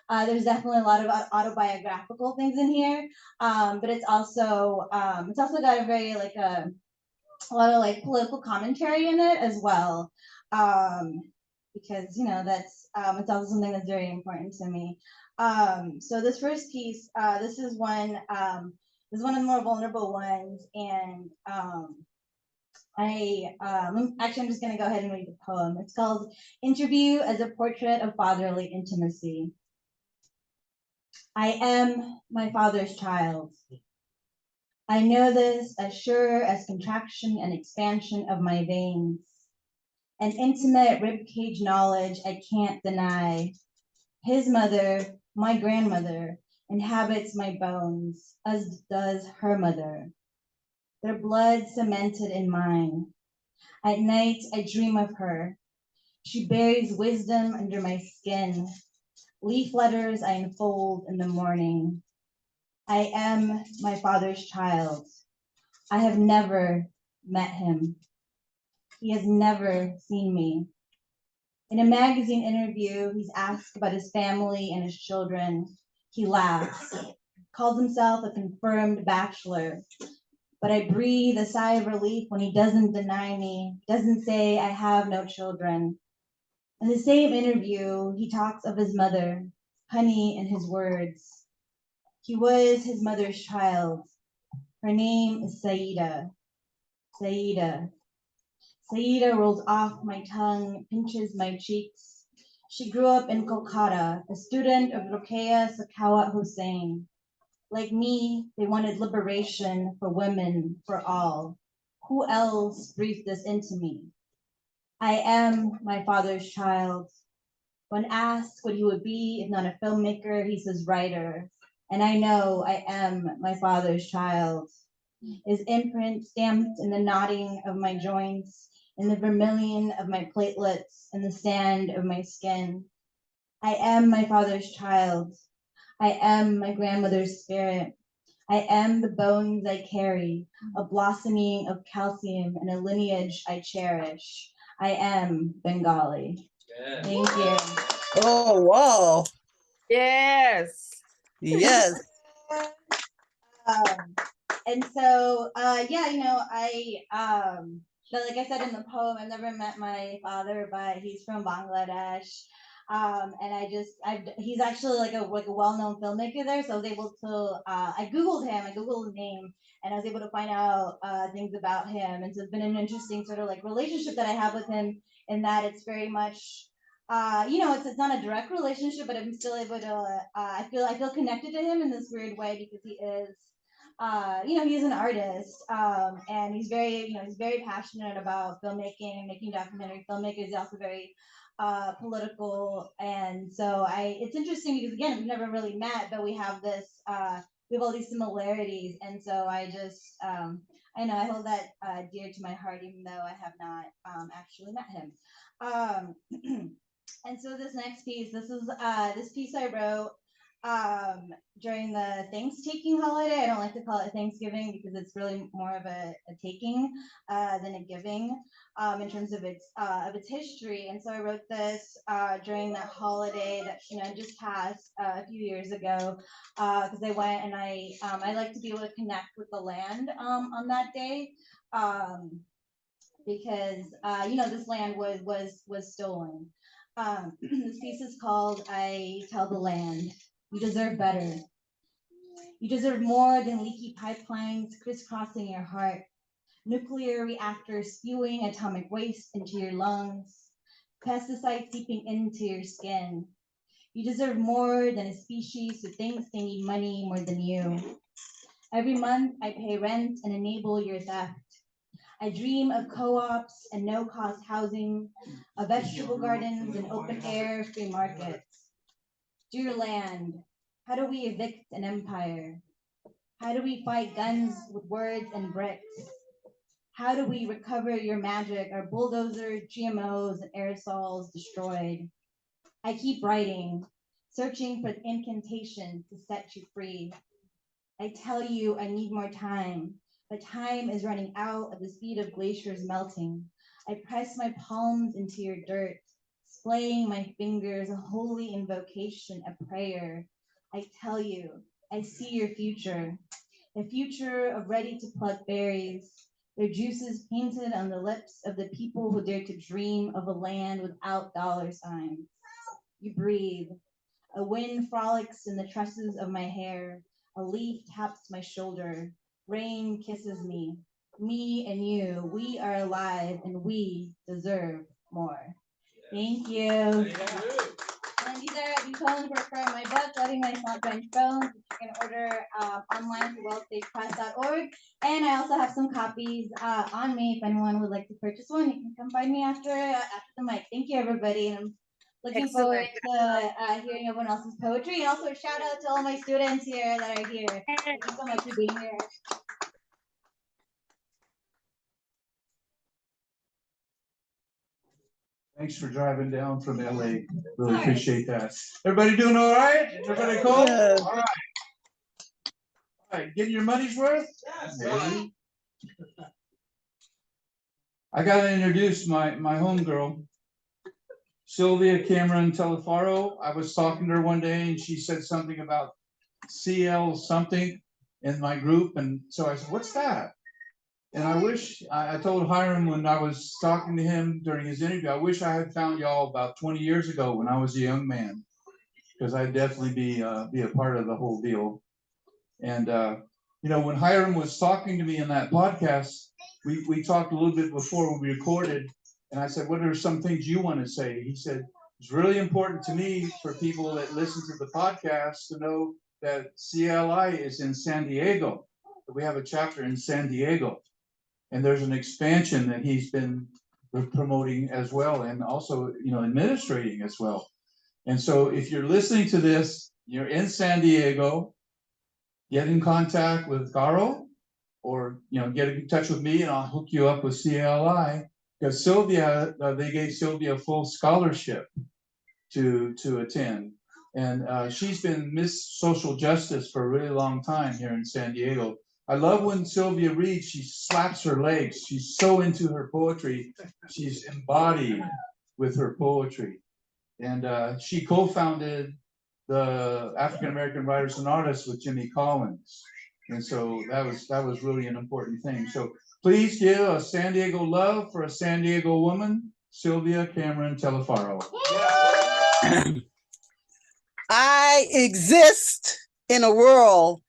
There's definitely a lot of autobiographical things in here, but it's also got a very a lot of political commentary in it as well, because that's it's also something that's very important to me. So this first piece, this is one of the more vulnerable ones, and I'm just gonna go ahead and read the poem. It's called Interview as a Portrait of Fatherly Intimacy. I am my father's child. I know this as sure as contraction and expansion of my veins. An intimate ribcage knowledge I can't deny. His mother, my grandmother, inhabits my bones, as does her mother. Their blood cemented in mine. At night, I dream of her. She buries wisdom under my skin. Leaf letters I unfold in the morning. I am my father's child. I have never met him. He has never seen me. In a magazine interview, he's asked about his family and his children. He laughs, calls himself a confirmed bachelor. But I breathe a sigh of relief when he doesn't deny me, doesn't say I have no children. In the same interview, he talks of his mother, honey in his words. He was his mother's child. Her name is Saida. Saida. Saida rolls off my tongue, pinches my cheeks. She grew up in Kolkata, a student of Rokeya Sakawat Hussein. Like me, they wanted liberation for women, for all. Who else breathed this into me? I am my father's child. When asked what he would be if not a filmmaker, he says writer. And I know I am my father's child. His imprint stamped in the knotting of my joints, in the vermilion of my platelets, in the sand of my skin. I am my father's child. I am my grandmother's spirit. I am the bones I carry, a blossoming of calcium and a lineage I cherish. I am Bengali. Yes. Thank you. Oh, wow. Yes. Yes. And so, yeah, but like I said in the poem, I've never met my father, but he's from Bangladesh. He's actually like a well-known filmmaker there. So I was able to, I Googled him, I Googled his name, and I was able to find out things about him. And so it's been an interesting sort of like relationship that I have with him in that it's very much, it's not a direct relationship, but I'm still able to, I feel connected to him in this weird way because he is, he's an artist, and he's very passionate about filmmaking and making documentary filmmakers. He's also very political, and so it's interesting because again, we've never really met, but we have all these similarities, and so I hold that dear to my heart, even though I have not actually met him. And so this next piece, this piece I wrote during the Thanksgiving holiday. I don't like to call it Thanksgiving because it's really more of a taking than a giving in terms of its history. And so I wrote this during that holiday that just passed a few years ago because I went and I like to be able to connect with the land on that day. Because this land was stolen. This piece is called "I Tell the Land." You deserve better. You deserve more than leaky pipelines crisscrossing your heart, nuclear reactors spewing atomic waste into your lungs, pesticides seeping into your skin. You deserve more than a species who thinks they need money more than you. Every month, I pay rent and enable your theft. I dream of co-ops and no-cost housing, of vegetable gardens and open-air free markets. Dear land, how do we evict an empire? How do we fight guns with words and bricks? How do we recover your magic, our bulldozers, GMOs, and aerosols destroyed? I keep writing, searching for incantation to set you free. I tell you I need more time, but time is running out at the speed of glaciers melting. I press my palms into your dirt, splaying my fingers, a holy invocation, a prayer. I tell you, I see your future, a future of ready to pluck berries, their juices painted on the lips of the people who dare to dream of a land without dollar signs. You breathe. A wind frolics in the tresses of my hair. A leaf taps my shoulder. Rain kisses me. me and you, we are alive and we deserve more. Thank you. And these poems were from my book, Letting My Not Bench Bones, which you can order online through wellstagepress.org. And I also have some copies on me. If anyone would like to purchase one, you can come find me after the mic. Thank you, everybody. And I'm looking forward to hearing everyone else's poetry. And also a shout out to all my students here that are here. Thank you so much for being here. Thanks for driving down from LA. Really appreciate that. Everybody doing all right? Everybody cool? Yeah. All right. All right, getting your money's worth? Maybe. I gotta introduce my homegirl, Sylvia Cameron Telefaro. I was talking to her one day and she said something about CL something in my group. And so I said, what's that? And I told Hiram when I was talking to him during his interview, I wish I had found y'all about 20 years ago when I was a young man, because I'd definitely be a part of the whole deal. And when Hiram was talking to me in that podcast, we talked a little bit before we recorded, and I said, what are some things you want to say? He said, it's really important to me for people that listen to the podcast to know that CLI is in San Diego. We have a chapter in San Diego. And there's an expansion that he's been promoting as well, and also, administrating as well. And so if you're listening to this, you're in San Diego, get in contact with Garo, or, get in touch with me and I'll hook you up with CLI, because Sylvia, they gave Sylvia a full scholarship to attend. And she's been Miss Social Justice for a really long time here in San Diego. I love when Sylvia reads, she slaps her legs. She's so into her poetry. She's embodied with her poetry. And she co-founded the African American Writers and Artists with Jimmy Collins. And so that was really an important thing. So please give a San Diego love for a San Diego woman, Sylvia Cameron Telefaro. I exist in a world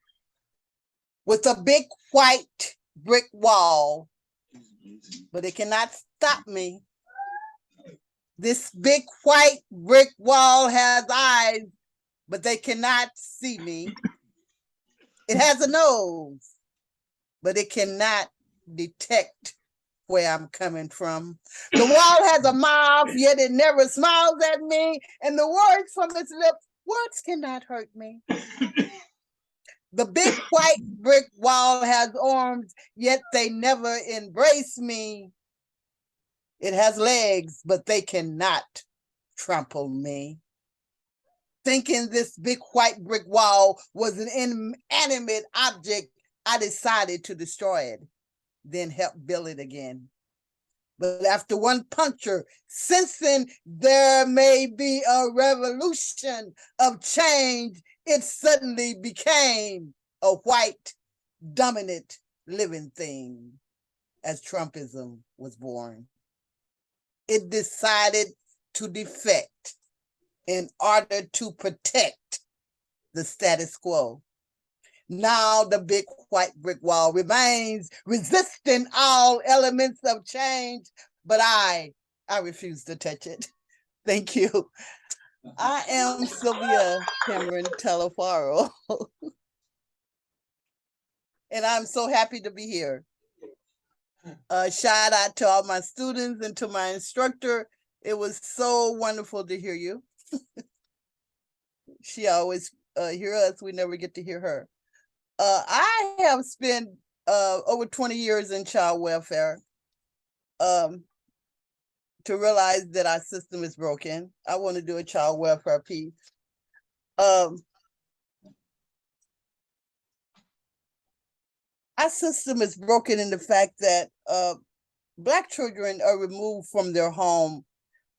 with a big white brick wall, but it cannot stop me. This big white brick wall has eyes, but they cannot see me. It has a nose, but it cannot detect where I'm coming from. The wall has a mouth, yet it never smiles at me, and the words from its lips, words cannot hurt me. The big white brick wall has arms, yet they never embrace me. It has legs, but they cannot trample me. Thinking this big white brick wall was an inanimate object, I decided to destroy it, then help build it again. But after one puncture, sensing there may be a revolution of change, it suddenly became a white, dominant living thing as Trumpism was born. It decided to defect in order to protect the status quo. Now the big white brick wall remains, resisting all elements of change, but I refuse to touch it. Thank you. I am Sylvia Cameron Telefaro, and I'm so happy to be here. Shout out to all my students and to my instructor. It was so wonderful to hear you. She always hear us, we never get to hear her. I have spent over 20 years in child welfare to realize that our system is broken. I want to do a child welfare piece. Our system is broken in the fact that Black children are removed from their home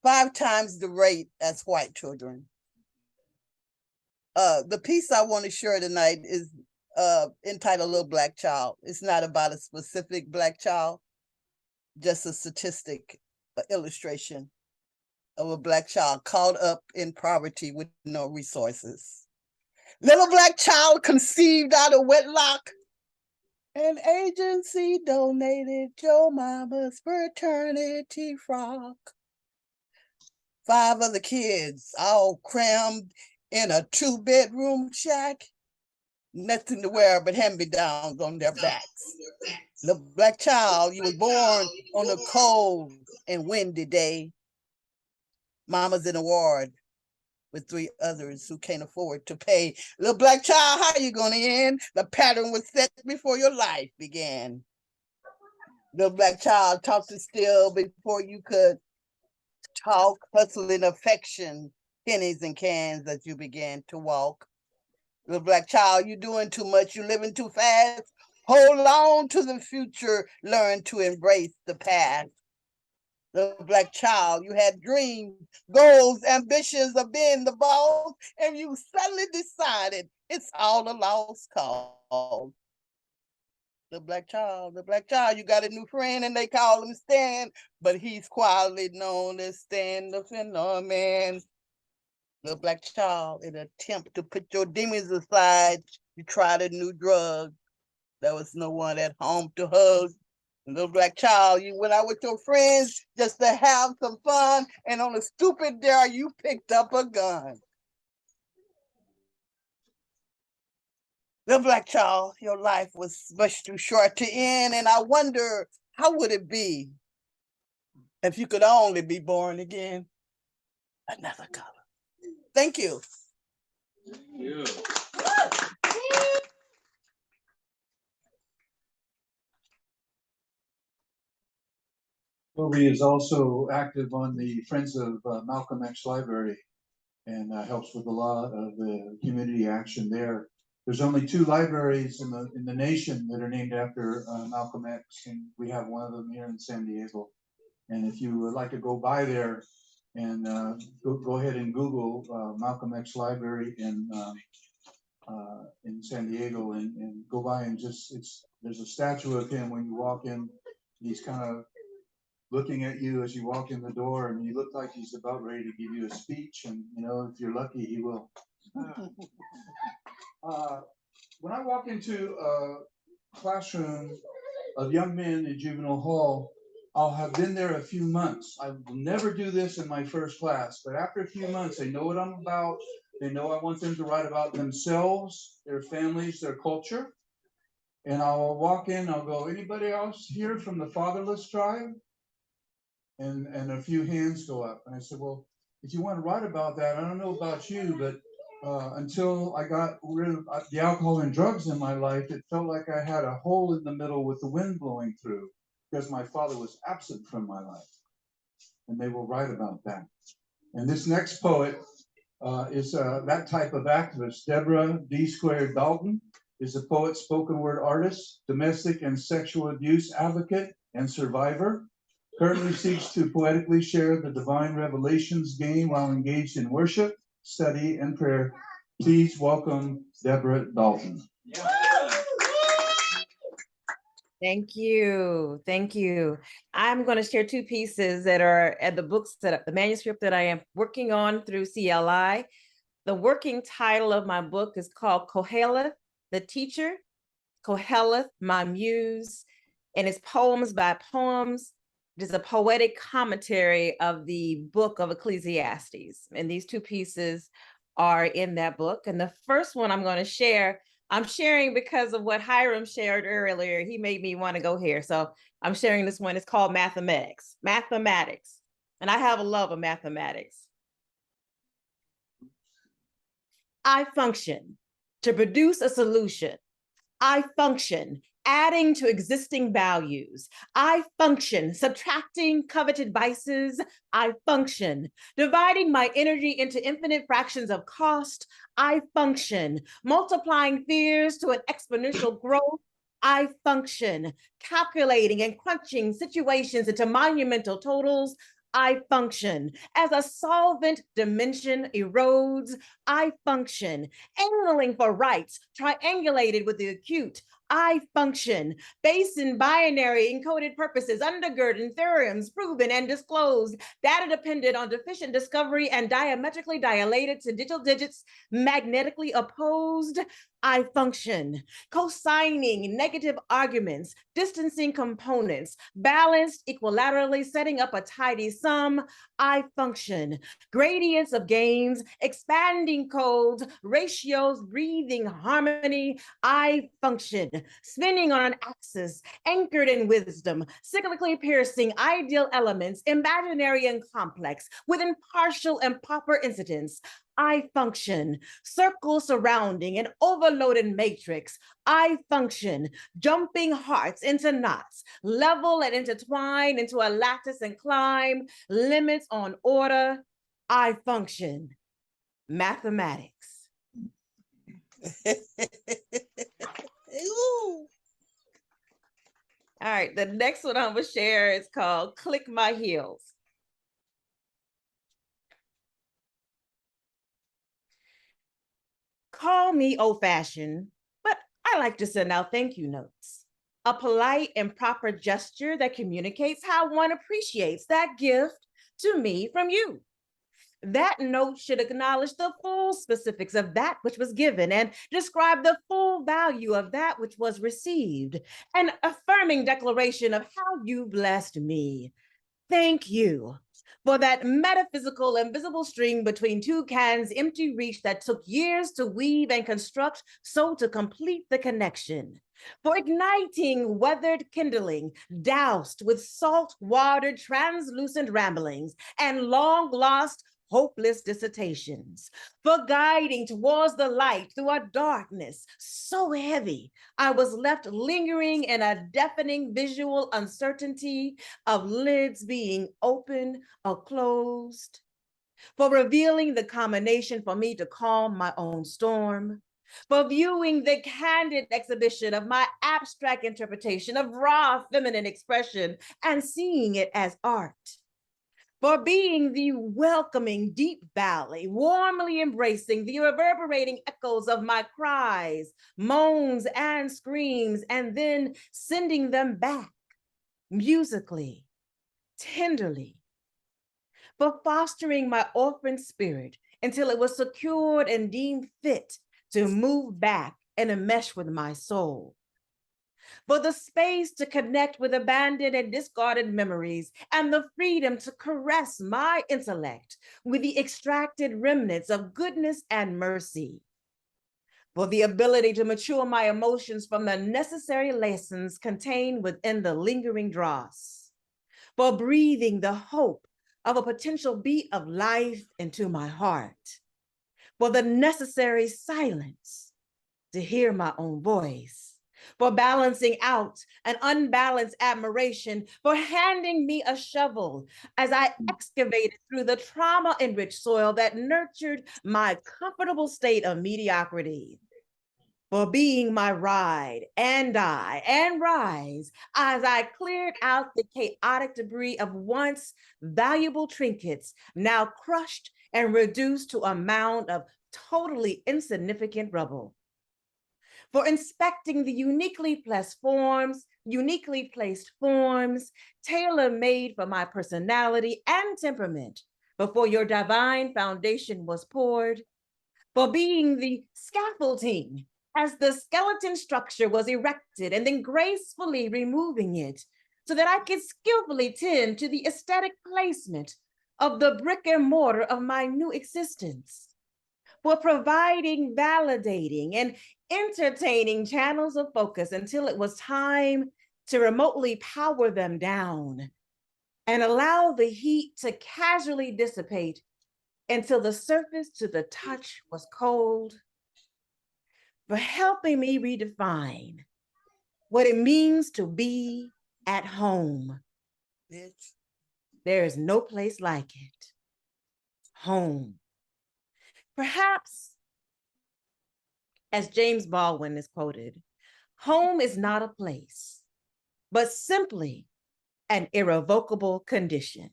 5 times the rate as white children. The piece I want to share tonight is entitled Little Black Child. It's not about a specific Black child, just a statistic, an illustration of a Black child caught up in poverty with no resources. Little Black child conceived out of wedlock, An agency donated your mama's fraternity frock. 5 other kids all crammed in a 2-bedroom shack. Nothing to wear but hand-me-downs on their backs. The black child, you was born on a cold and windy day. Mama's in a ward with 3 others who can't afford to pay. Little black child, how you gonna end? The pattern was set before your life began. Little black child, taught to steal before you could talk, hustling affection, pennies and cans as you began to walk. Little black child, you doing too much, you living too fast. Hold on to the future, learn to embrace the past. Little black child, you had dreams, goals, ambitions of being the boss, and you suddenly decided it's all a lost cause. The black child, you got a new friend and they call him Stan, but he's quietly known as Stan the Phenomenon. Little black child, in an attempt to put your demons aside, you tried a new drug. There was no one at home to hug. Little black child, you went out with your friends just to have some fun, and on a stupid dare, you picked up a gun. Little black child, your life was much too short to end, and I wonder, how would it be if you could only be born again? Another color. Thank you. Yeah. Toby is also active on the Friends of Malcolm X Library and helps with a lot of the community action there. There's only 2 libraries in the nation that are named after Malcolm X, and we have one of them here in San Diego. And if you would like to go by there and go ahead and Google Malcolm X Library in San Diego and go by and there's a statue of him when you walk in. He's kind of looking at you as you walk in the door, and you look like he's about ready to give you a speech, and if you're lucky, he will. When I walk into a classroom of young men in juvenile hall, I'll have been there a few months. I will never do this in my first class, but after a few months, they know what I'm about. They know I want them to write about themselves, their families, their culture. And I'll walk in, I'll go, anybody else here from the fatherless tribe? And a few hands go up. And I said, well, if you want to write about that, I don't know about you, but until I got rid of the alcohol and drugs in my life, it felt like I had a hole in the middle with the wind blowing through because my father was absent from my life. And they will write about that. And this next poet is that type of activist. Deborah D. Dalton is a poet, spoken word artist, domestic and sexual abuse advocate, and survivor. Currently seeks to poetically share the divine revelations gained while engaged in worship, study, and prayer. Please welcome Deborah Dalton. Thank you. Thank you. I'm going to share 2 pieces that are at the manuscript that I am working on through CLI. The working title of my book is called Koheleth, the Teacher, Koheleth, My Muse, and it's poems by poems. It is a poetic commentary of the book of Ecclesiastes. And these 2 pieces are in that book. And the first one I'm going to share, I'm sharing because of what Hiram shared earlier. He made me want to go here. So I'm sharing this one. It's called Mathematics. Mathematics. And I have a love of mathematics. I function to produce a solution. I function adding to existing values. I function subtracting coveted vices. I function dividing my energy into infinite fractions of cost. I function multiplying fears to an exponential growth. I function calculating and crunching situations into monumental totals. I function as a solvent dimension erodes. I function angling for rights, triangulated with the acute. I function based in binary encoded purposes, undergirding theorems proven and disclosed, data dependent on deficient discovery and diametrically dilated to digital digits magnetically opposed. I function, co-signing negative arguments, distancing components, balanced equilaterally, setting up a tidy sum. I function, gradients of gains, expanding codes, ratios, breathing harmony. I function, spinning on an axis, anchored in wisdom, cyclically piercing ideal elements, imaginary and complex, with impartial and proper incidents. I function, circle surrounding an overloaded matrix. I function, jumping hearts into knots, level and intertwine into a lattice and climb, limits on order. I function, mathematics. Ooh. All right, the next one I'm gonna share is called Click My Heels. Call me old-fashioned, but I like to send out thank you notes. A polite and proper gesture that communicates how one appreciates that gift to me from you. That note should acknowledge the full specifics of that which was given and describe the full value of that which was received, an affirming declaration of how you blessed me. Thank you for that metaphysical invisible string between two cans, empty reach that took years to weave and construct, so to complete the connection. For igniting weathered kindling, doused with salt-watered translucent ramblings and long lost hopeless dissertations, for guiding towards the light through a darkness so heavy, I was left lingering in a deafening visual uncertainty of lids being open or closed, for revealing the combination for me to calm my own storm, for viewing the candid exhibition of my abstract interpretation of raw feminine expression and seeing it as art, for being the welcoming deep valley, warmly embracing the reverberating echoes of my cries, moans, and screams, and then sending them back musically, tenderly, for fostering my orphan spirit until it was secured and deemed fit to move back and enmesh with my soul, for the space to connect with abandoned and discarded memories, and the freedom to caress my intellect with the extracted remnants of goodness and mercy, for the ability to mature my emotions from the necessary lessons contained within the lingering dross, for breathing the hope of a potential beat of life into my heart, for the necessary silence to hear my own voice, for balancing out an unbalanced admiration, for handing me a shovel as I excavated through the trauma-enriched soil that nurtured my comfortable state of mediocrity, for being my ride and die and rise as I cleared out the chaotic debris of once valuable trinkets, now crushed and reduced to a mound of totally insignificant rubble, for inspecting the uniquely placed forms, tailor-made for my personality and temperament before your divine foundation was poured, for being the scaffolding as the skeleton structure was erected and then gracefully removing it so that I could skillfully tend to the aesthetic placement of the brick and mortar of my new existence, for providing, validating, and entertaining channels of focus until it was time to remotely power them down and allow the heat to casually dissipate until the surface to the touch was cold, for helping me redefine what it means to be at home. There is no place like it. Home. Perhaps, as James Baldwin is quoted, home is not a place, but simply an irrevocable condition.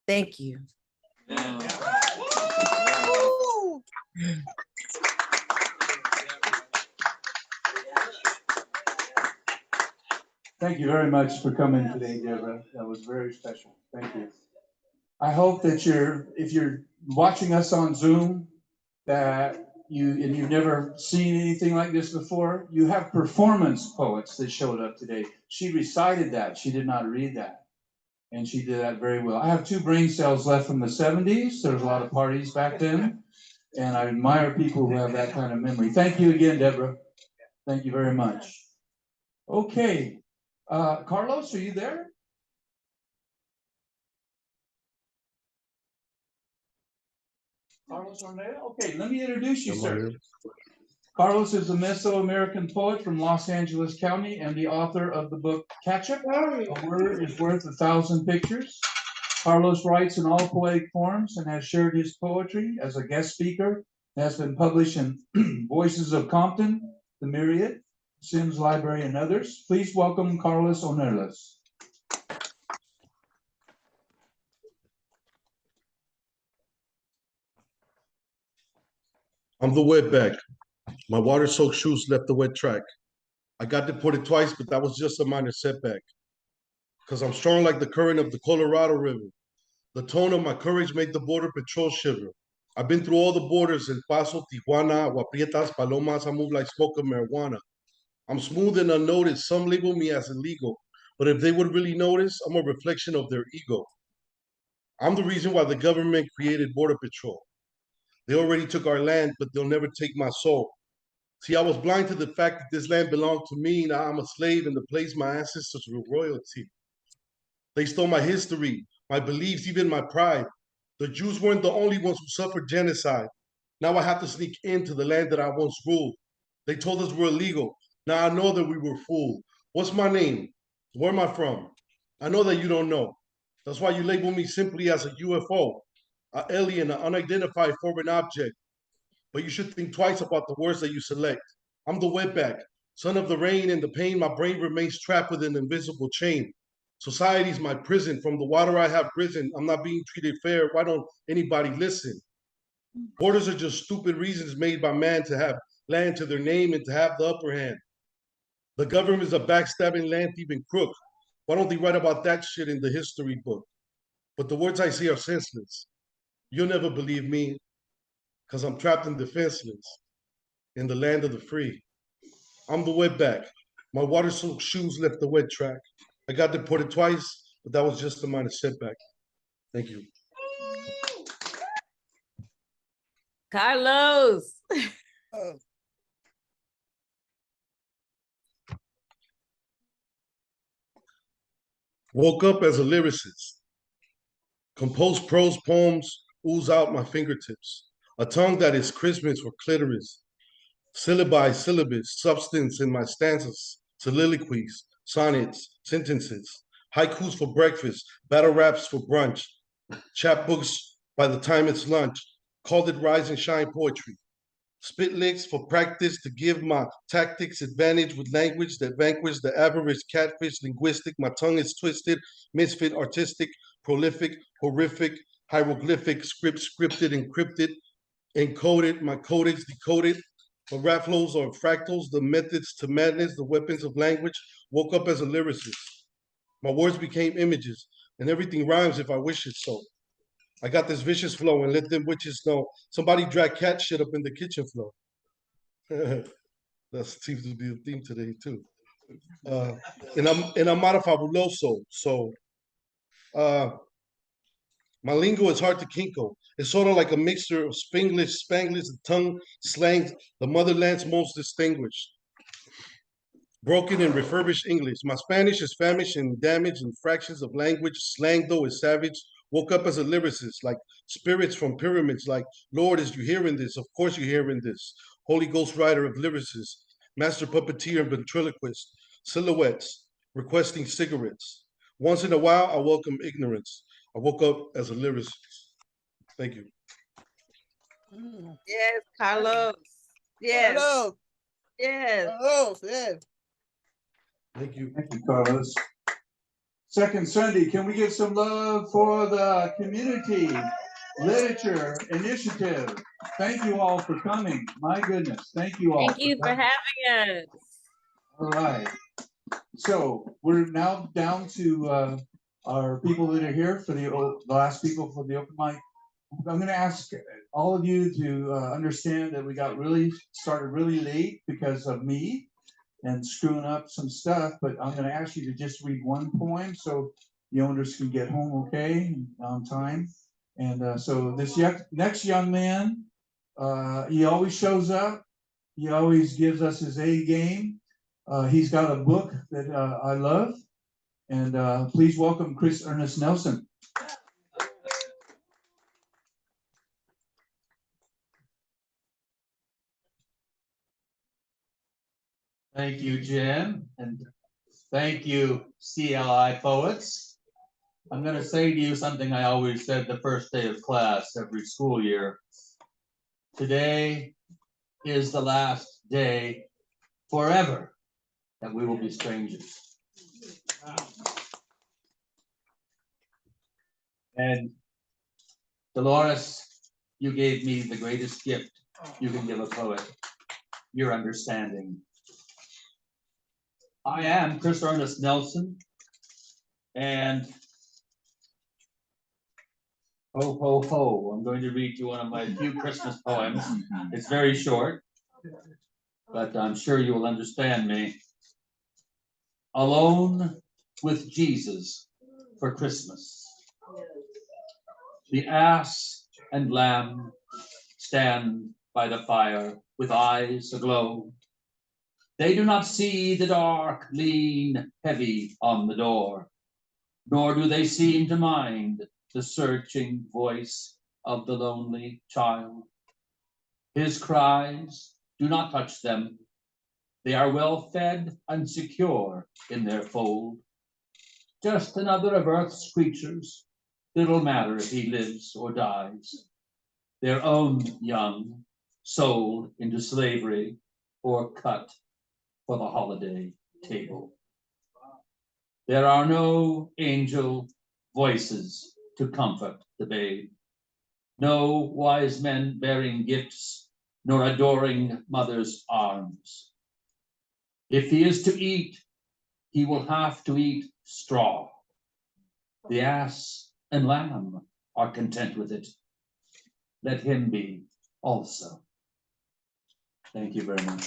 Thank you. Thank you very much for coming today, Deborah. That was very special. Thank you. I hope that if you're watching us on Zoom, that you've never seen anything like this before, you have performance poets that showed up today. She recited that. She did not read that. And she did that very well. I have 2 brain cells left from the 70s. There was a lot of parties back then. And I admire people who have that kind of memory. Thank you again, Deborah. Thank you very much. Okay. Carlos, are you there? Carlos Ornella? Okay, let me introduce you, sir. Carlos is a Mesoamerican poet from Los Angeles County and the author of the book Catch Up, A Word is Worth 1,000 Pictures. Carlos writes in all poetic forms and has shared his poetry as a guest speaker. It has been published in Voices of Compton, The Myriad, Sims Library, and others. Please welcome Carlos Ornelas. I'm the wetback. My water-soaked shoes left the wet track. I got deported twice, but that was just a minor setback. Because I'm strong like the current of the Colorado River. The tone of my courage made the border patrol shiver. I've been through all the borders, El Paso, Tijuana, Guaprietas, Palomas. I move like smoke of marijuana. I'm smooth and unnoticed. Some label me as illegal. But if they would really notice, I'm a reflection of their ego. I'm the reason why the government created Border Patrol. They already took our land, but they'll never take my soul. See, I was blind to the fact that this land belonged to me. Now I'm a slave in the place my ancestors were royalty. They stole my history, my beliefs, even my pride. The Jews weren't the only ones who suffered genocide. Now I have to sneak into the land that I once ruled. They told us we're illegal. Now I know that we were fooled. What's my name? Where am I from? I know that you don't know. That's why you label me simply as a UFO, an alien, an unidentified foreign object. But you should think twice about the words that you select. I'm the wetback, son of the rain and the pain. My brain remains trapped within an invisible chain. Society's my prison. From the water I have risen. I'm not being treated fair. Why don't anybody listen? Borders are just stupid reasons made by man to have land to their name and to have the upper hand. The government is a backstabbing, land-thieving crook. Why don't they write about that shit in the history book? But the words I say are senseless. You'll never believe me, because I'm trapped and defenseless in the land of the free. I'm the wetback. My water-soaked shoes left the wet track. I got deported twice, but that was just a minor setback. Thank you. Carlos. Woke up as a lyricist. Compose prose poems ooze out my fingertips. A tongue that is Christmas for clitoris. Syllabi, syllabus, substance in my stanzas. Soliloquies, sonnets, sentences. Haikus for breakfast, battle raps for brunch. Chapbooks by the time it's lunch. Called it rise and shine poetry. Spit licks for practice to give my tactics advantage with language that vanquish the average catfish linguistic. My tongue is twisted, misfit, artistic, prolific, horrific, hieroglyphic, scripted, encrypted, encoded, my codex decoded. My rap flows are fractals, the methods to madness, the weapons of language. Woke up as a lyricist. My words became images, and everything rhymes if I wish it so. I got this vicious flow and let them witches know. Somebody drag cat shit up in the kitchen floor. That seems to be the theme today too. And I'm out of fabuloso. So my lingo is hard to kinko. It's sort of like a mixture of Spanglish, the tongue slang, the motherland's most distinguished. Broken and refurbished English. My Spanish is famished and damaged in fractions of language. Slang, though, is savage. Woke up as a lyricist, like spirits from pyramids, like, Lord, is you hearing this? Of course you're hearing this. Holy Ghost writer of lyricists, master puppeteer and ventriloquist, silhouettes, requesting cigarettes. Once in a while, I welcome ignorance. I woke up as a lyricist. Thank you. Yes, Carlos. Yes. Hello. Yes. Hello. Yeah. Thank you. Thank you, Carlos. Second Sunday, can we give some love for the Community Literature Initiative? Thank you all for coming. My goodness, thank you all. Thank you for having us. All right. So we're now down to our people that are here for the last people for the open mic I'm gonna ask all of you to understand that we got started really late because of me and screwing up some stuff, but I'm gonna ask you to just read one poem so the owners can get home okay on time. And so this next young man, he always shows up. He always gives us his A game. He's got a book that I love. And please welcome Chris Ernest Nelson. Thank you, Jim, and thank you, CLI Poets. I'm going to say to you something I always said the first day of class every school year. Today is the last day forever that we will be strangers. And Dolores, you gave me the greatest gift you can give a poet, your understanding. I am Chris Ernest Nelson, and ho, ho, ho, I'm going to read you one of my few Christmas poems. It's very short, but I'm sure you will understand me. Alone with Jesus for Christmas. The ass and lamb stand by the fire with eyes aglow. They do not see the dark lean heavy on the door, nor do they seem to mind the searching voice of the lonely child. His cries do not touch them. They are well fed and secure in their fold. Just another of earth's creatures, little matter if he lives or dies. Their own young, sold into slavery or cut for the holiday table. There are no angel voices to comfort the babe, no wise men bearing gifts, nor adoring mother's arms. If he is to eat, he will have to eat straw. The ass and lamb are content with it. Let him be also. Thank you very much.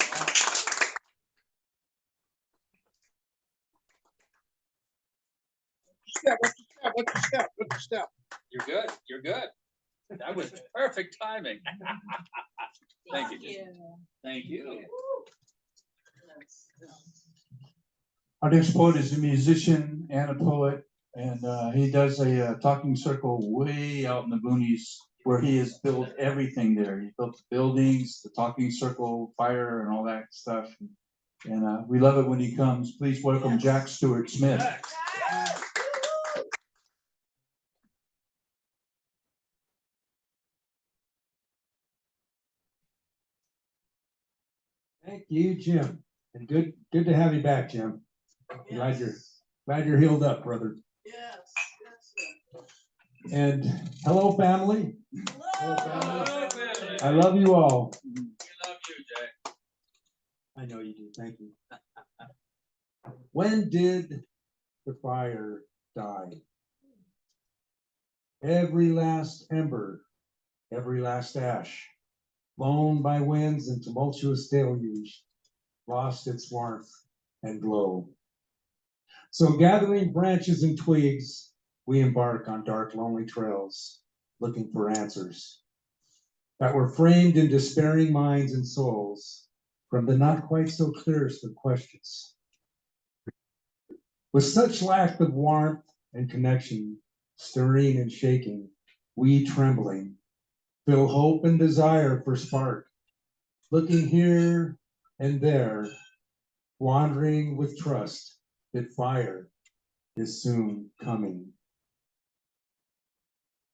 Step. You're good. You're good. That was perfect timing. Thank you. Jim. Thank you. Our next poet is a musician and a poet, and he does a talking circle way out in the boonies where he has built everything there. He built the buildings, the talking circle, fire, and all that stuff. And we love it when he comes. Please welcome Jack Stewart Smith. Thank you, Jim. And good to have you back, Jim. Glad you're healed up, brother. Yes. And hello, family. Hello, family. I love you all. We love you, Jack. I know you do. Thank you. When did the fire die? Every last ember, every last ash, blown by winds and tumultuous deluge, lost its warmth and glow. So gathering branches and twigs, we embark on dark, lonely trails, looking for answers that were framed in despairing minds and souls from the not quite so clearest of questions. With such lack of warmth and connection, stirring and shaking, we trembling, feel hope and desire for spark, looking here and there, wandering with trust that fire is soon coming.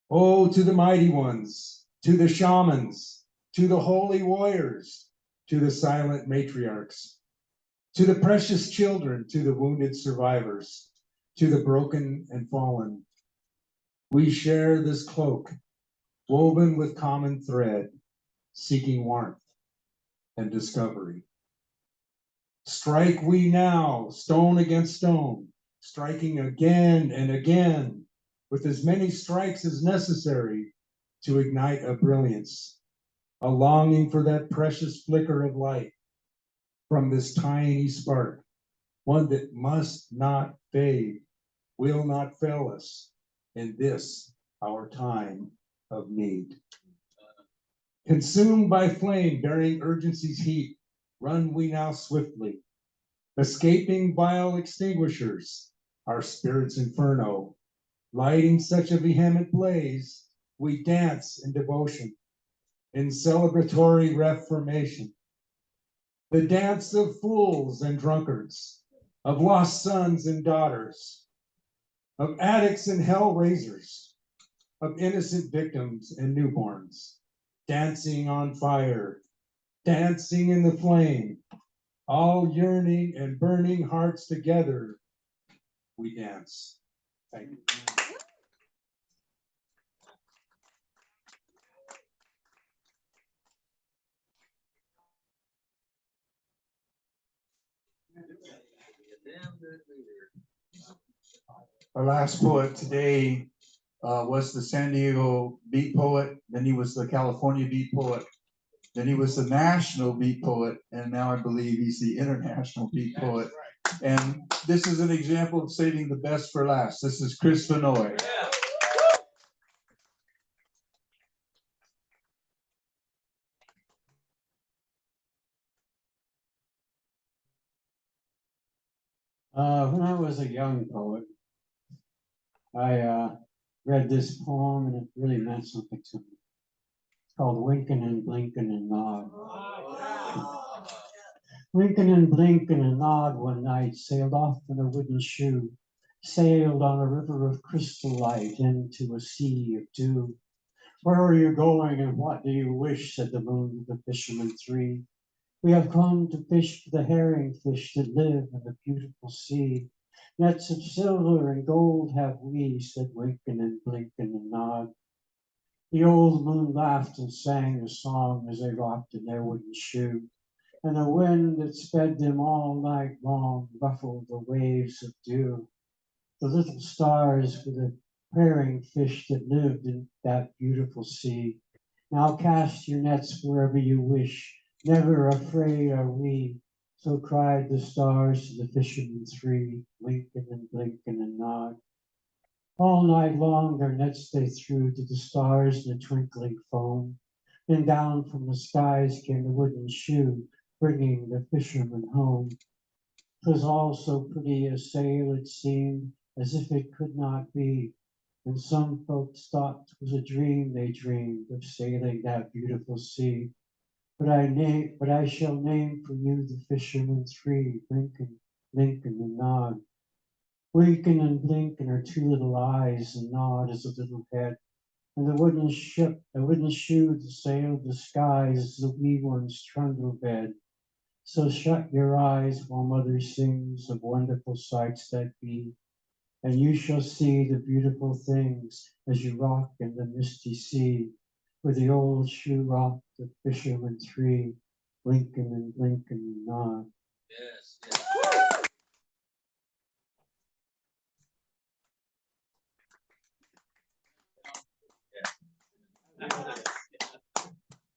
Oh, to the mighty ones, to the shamans, to the holy warriors, to the silent matriarchs, to the precious children, to the wounded survivors, to the broken and fallen. We share this cloak, woven with common thread, seeking warmth and discovery. Strike we now, stone against stone, striking again and again, with as many strikes as necessary to ignite a brilliance, a longing for that precious flicker of light from this tiny spark, one that must not fade, will not fail us in this, our time of need. Consumed by flame bearing urgency's heat, run we now swiftly, escaping vile extinguishers, our spirit's inferno, lighting such a vehement blaze, we dance in devotion, in celebratory reformation. The dance of fools and drunkards, of lost sons and daughters, of addicts and hell raisers, of innocent victims and newborns, dancing on fire, dancing in the flame, all yearning and burning hearts together, we dance. Thank you. Our last poet today was the San Diego beat poet, then he was the California beat poet, then he was the national beat poet, and now I believe he's the international beat poet. And this is an example of saving the best for last. This is Chris Vanoy. When I was a young poet, I read this poem and it really meant something to me. It's called Winkin' and Blinkin' and Nod. Winkin' and blinkin' and nod one night, sailed off in a wooden shoe, sailed on a river of crystal light into a sea of dew. Where are you going and what do you wish? Said the moon to the fishermen three. We have come to fish for the herring fish that live in the beautiful sea. Nets of silver and gold have we, said Winkin' and Blinkin' and Nod. The old moon laughed and sang a song as they rocked in their wooden shoe. And the wind that sped them all night long ruffled the waves of dew. The little stars were the herring fish that lived in that beautiful sea. Now cast your nets wherever you wish, never afraid are we. So cried the stars to the fishermen three, Winkin' and Blinkin' and Nod. All night long their nets they threw to the stars in a twinkling foam. Then down from the skies came the wooden shoe, bringing the fishermen home. 'Twas all so pretty a sail it seemed, as if it could not be. And some folks thought 'twas a dream they dreamed of sailing that beautiful sea. But I shall name for you the fishermen three, Winkin', Blinkin' and Nod. Winkin' and Blinkin' are two little eyes, and Nod is a little head. And the wooden shoe that sailed the skies is the wee one's trundle bed. So shut your eyes while mother sings of wonderful sights that be, and you shall see the beautiful things as you rock in the misty sea, where the old shoe rocked the fishermen three, Winkin' and Blinkin' and Nod. Yes,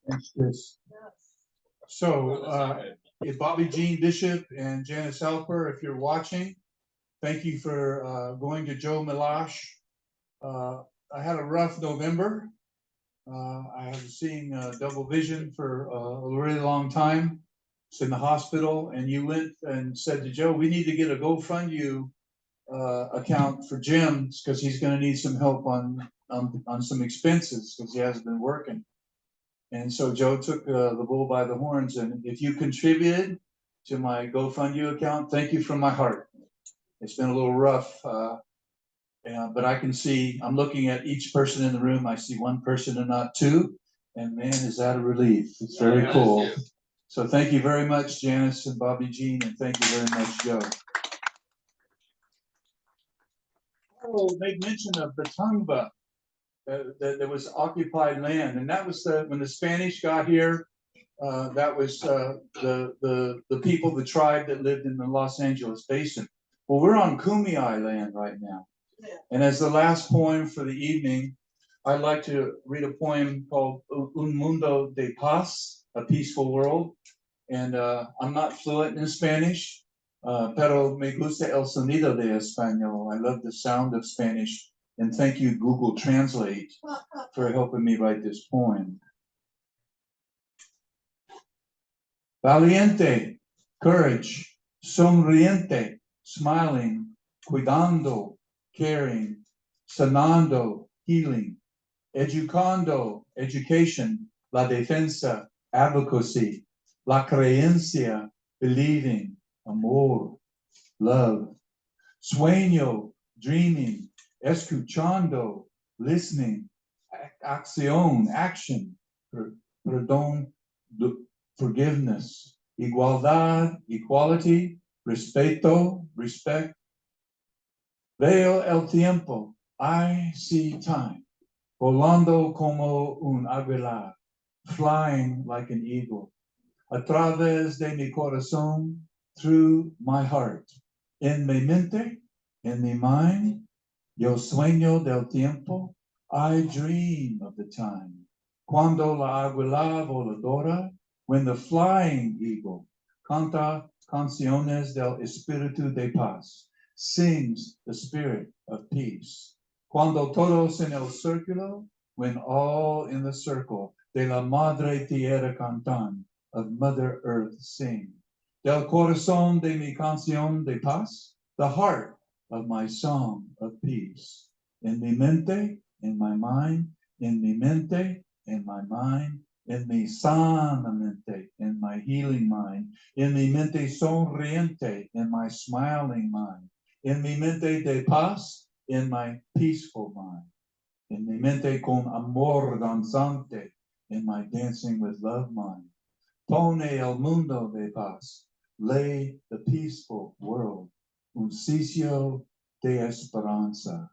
Thanks, Chris. So, Bobby Jean Bishop and Janice Helper, if you're watching, thank you for going to Joe Milosh. I had a rough November. I was seeing double vision for a really long time. It's in the hospital, and you went and said to Joe, we need to get a GoFundYou account for Jim because he's going to need some help on some expenses because he hasn't been working. And so Joe took the bull by the horns, and if you contributed to my GoFundYou account, thank you from my heart. It's been a little rough, but I can see, I'm looking at each person in the room, I see one person and not two, and man, is that a relief. It's very cool. So thank you very much, Janice and Bobby Jean, and thank you very much, Joe. Oh, they mentioned of the Tungba. That was occupied land, and that was when the Spanish got here. That was the people, the tribe that lived in the Los Angeles basin. Well, we're on Kumeyaay land right now, and as the last poem for the evening, I'd like to read a poem called Un Mundo de Paz, A Peaceful World. And I'm not fluent in Spanish, pero me gusta el sonido de español. I love the sound of Spanish. And thank you, Google Translate, for helping me write this poem. Valiente, courage, sonriente, smiling, cuidando, caring, sanando, healing, educando, education, la defensa, advocacy, la creencia, believing, amor, love, sueño, dreaming, escuchando, listening, acción, action, perdón, forgiveness, igualdad, equality, respeto, respect. Veo el tiempo, I see time, volando como un águila, flying like an eagle, a través de mi corazón, through my heart, en mi mente, in mi mind, yo sueño del tiempo, I dream of the time, cuando la águila voladora, when the flying eagle canta canciones del espíritu de paz, sings the spirit of peace. Cuando todos en el círculo, when all in the circle de la madre tierra cantan, of Mother Earth sing. Del corazón de mi canción de paz, the heart of my song of peace. In mi mente, in my mind, in mi mente, in my mind, in mi sana mente, in my healing mind, in mi mente sonriente, in my smiling mind, in mi mente de paz, in my peaceful mind, in mi mente con amor danzante, in my dancing with love mind. Pone el mundo de paz, lay the peaceful world, un sitio de esperanza,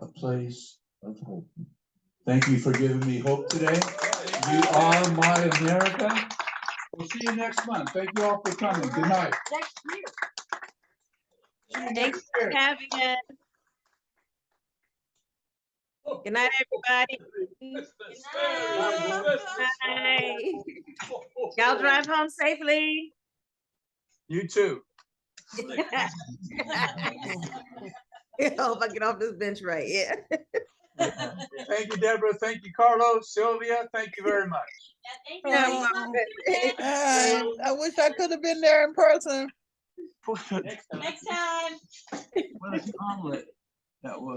a place of hope. Thank you for giving me hope today. You are my America. We'll see you next month. Thank you all for coming. Good night. Thanks for having us. Good night, everybody. Good night. Y'all drive home safely. You too. I hope I get off this bench right. Yeah. Thank you, Deborah. Thank you, Carlos, Sylvia. Thank you very much. Yeah, I wish I could have been there in person. Next time. What an omelet that was.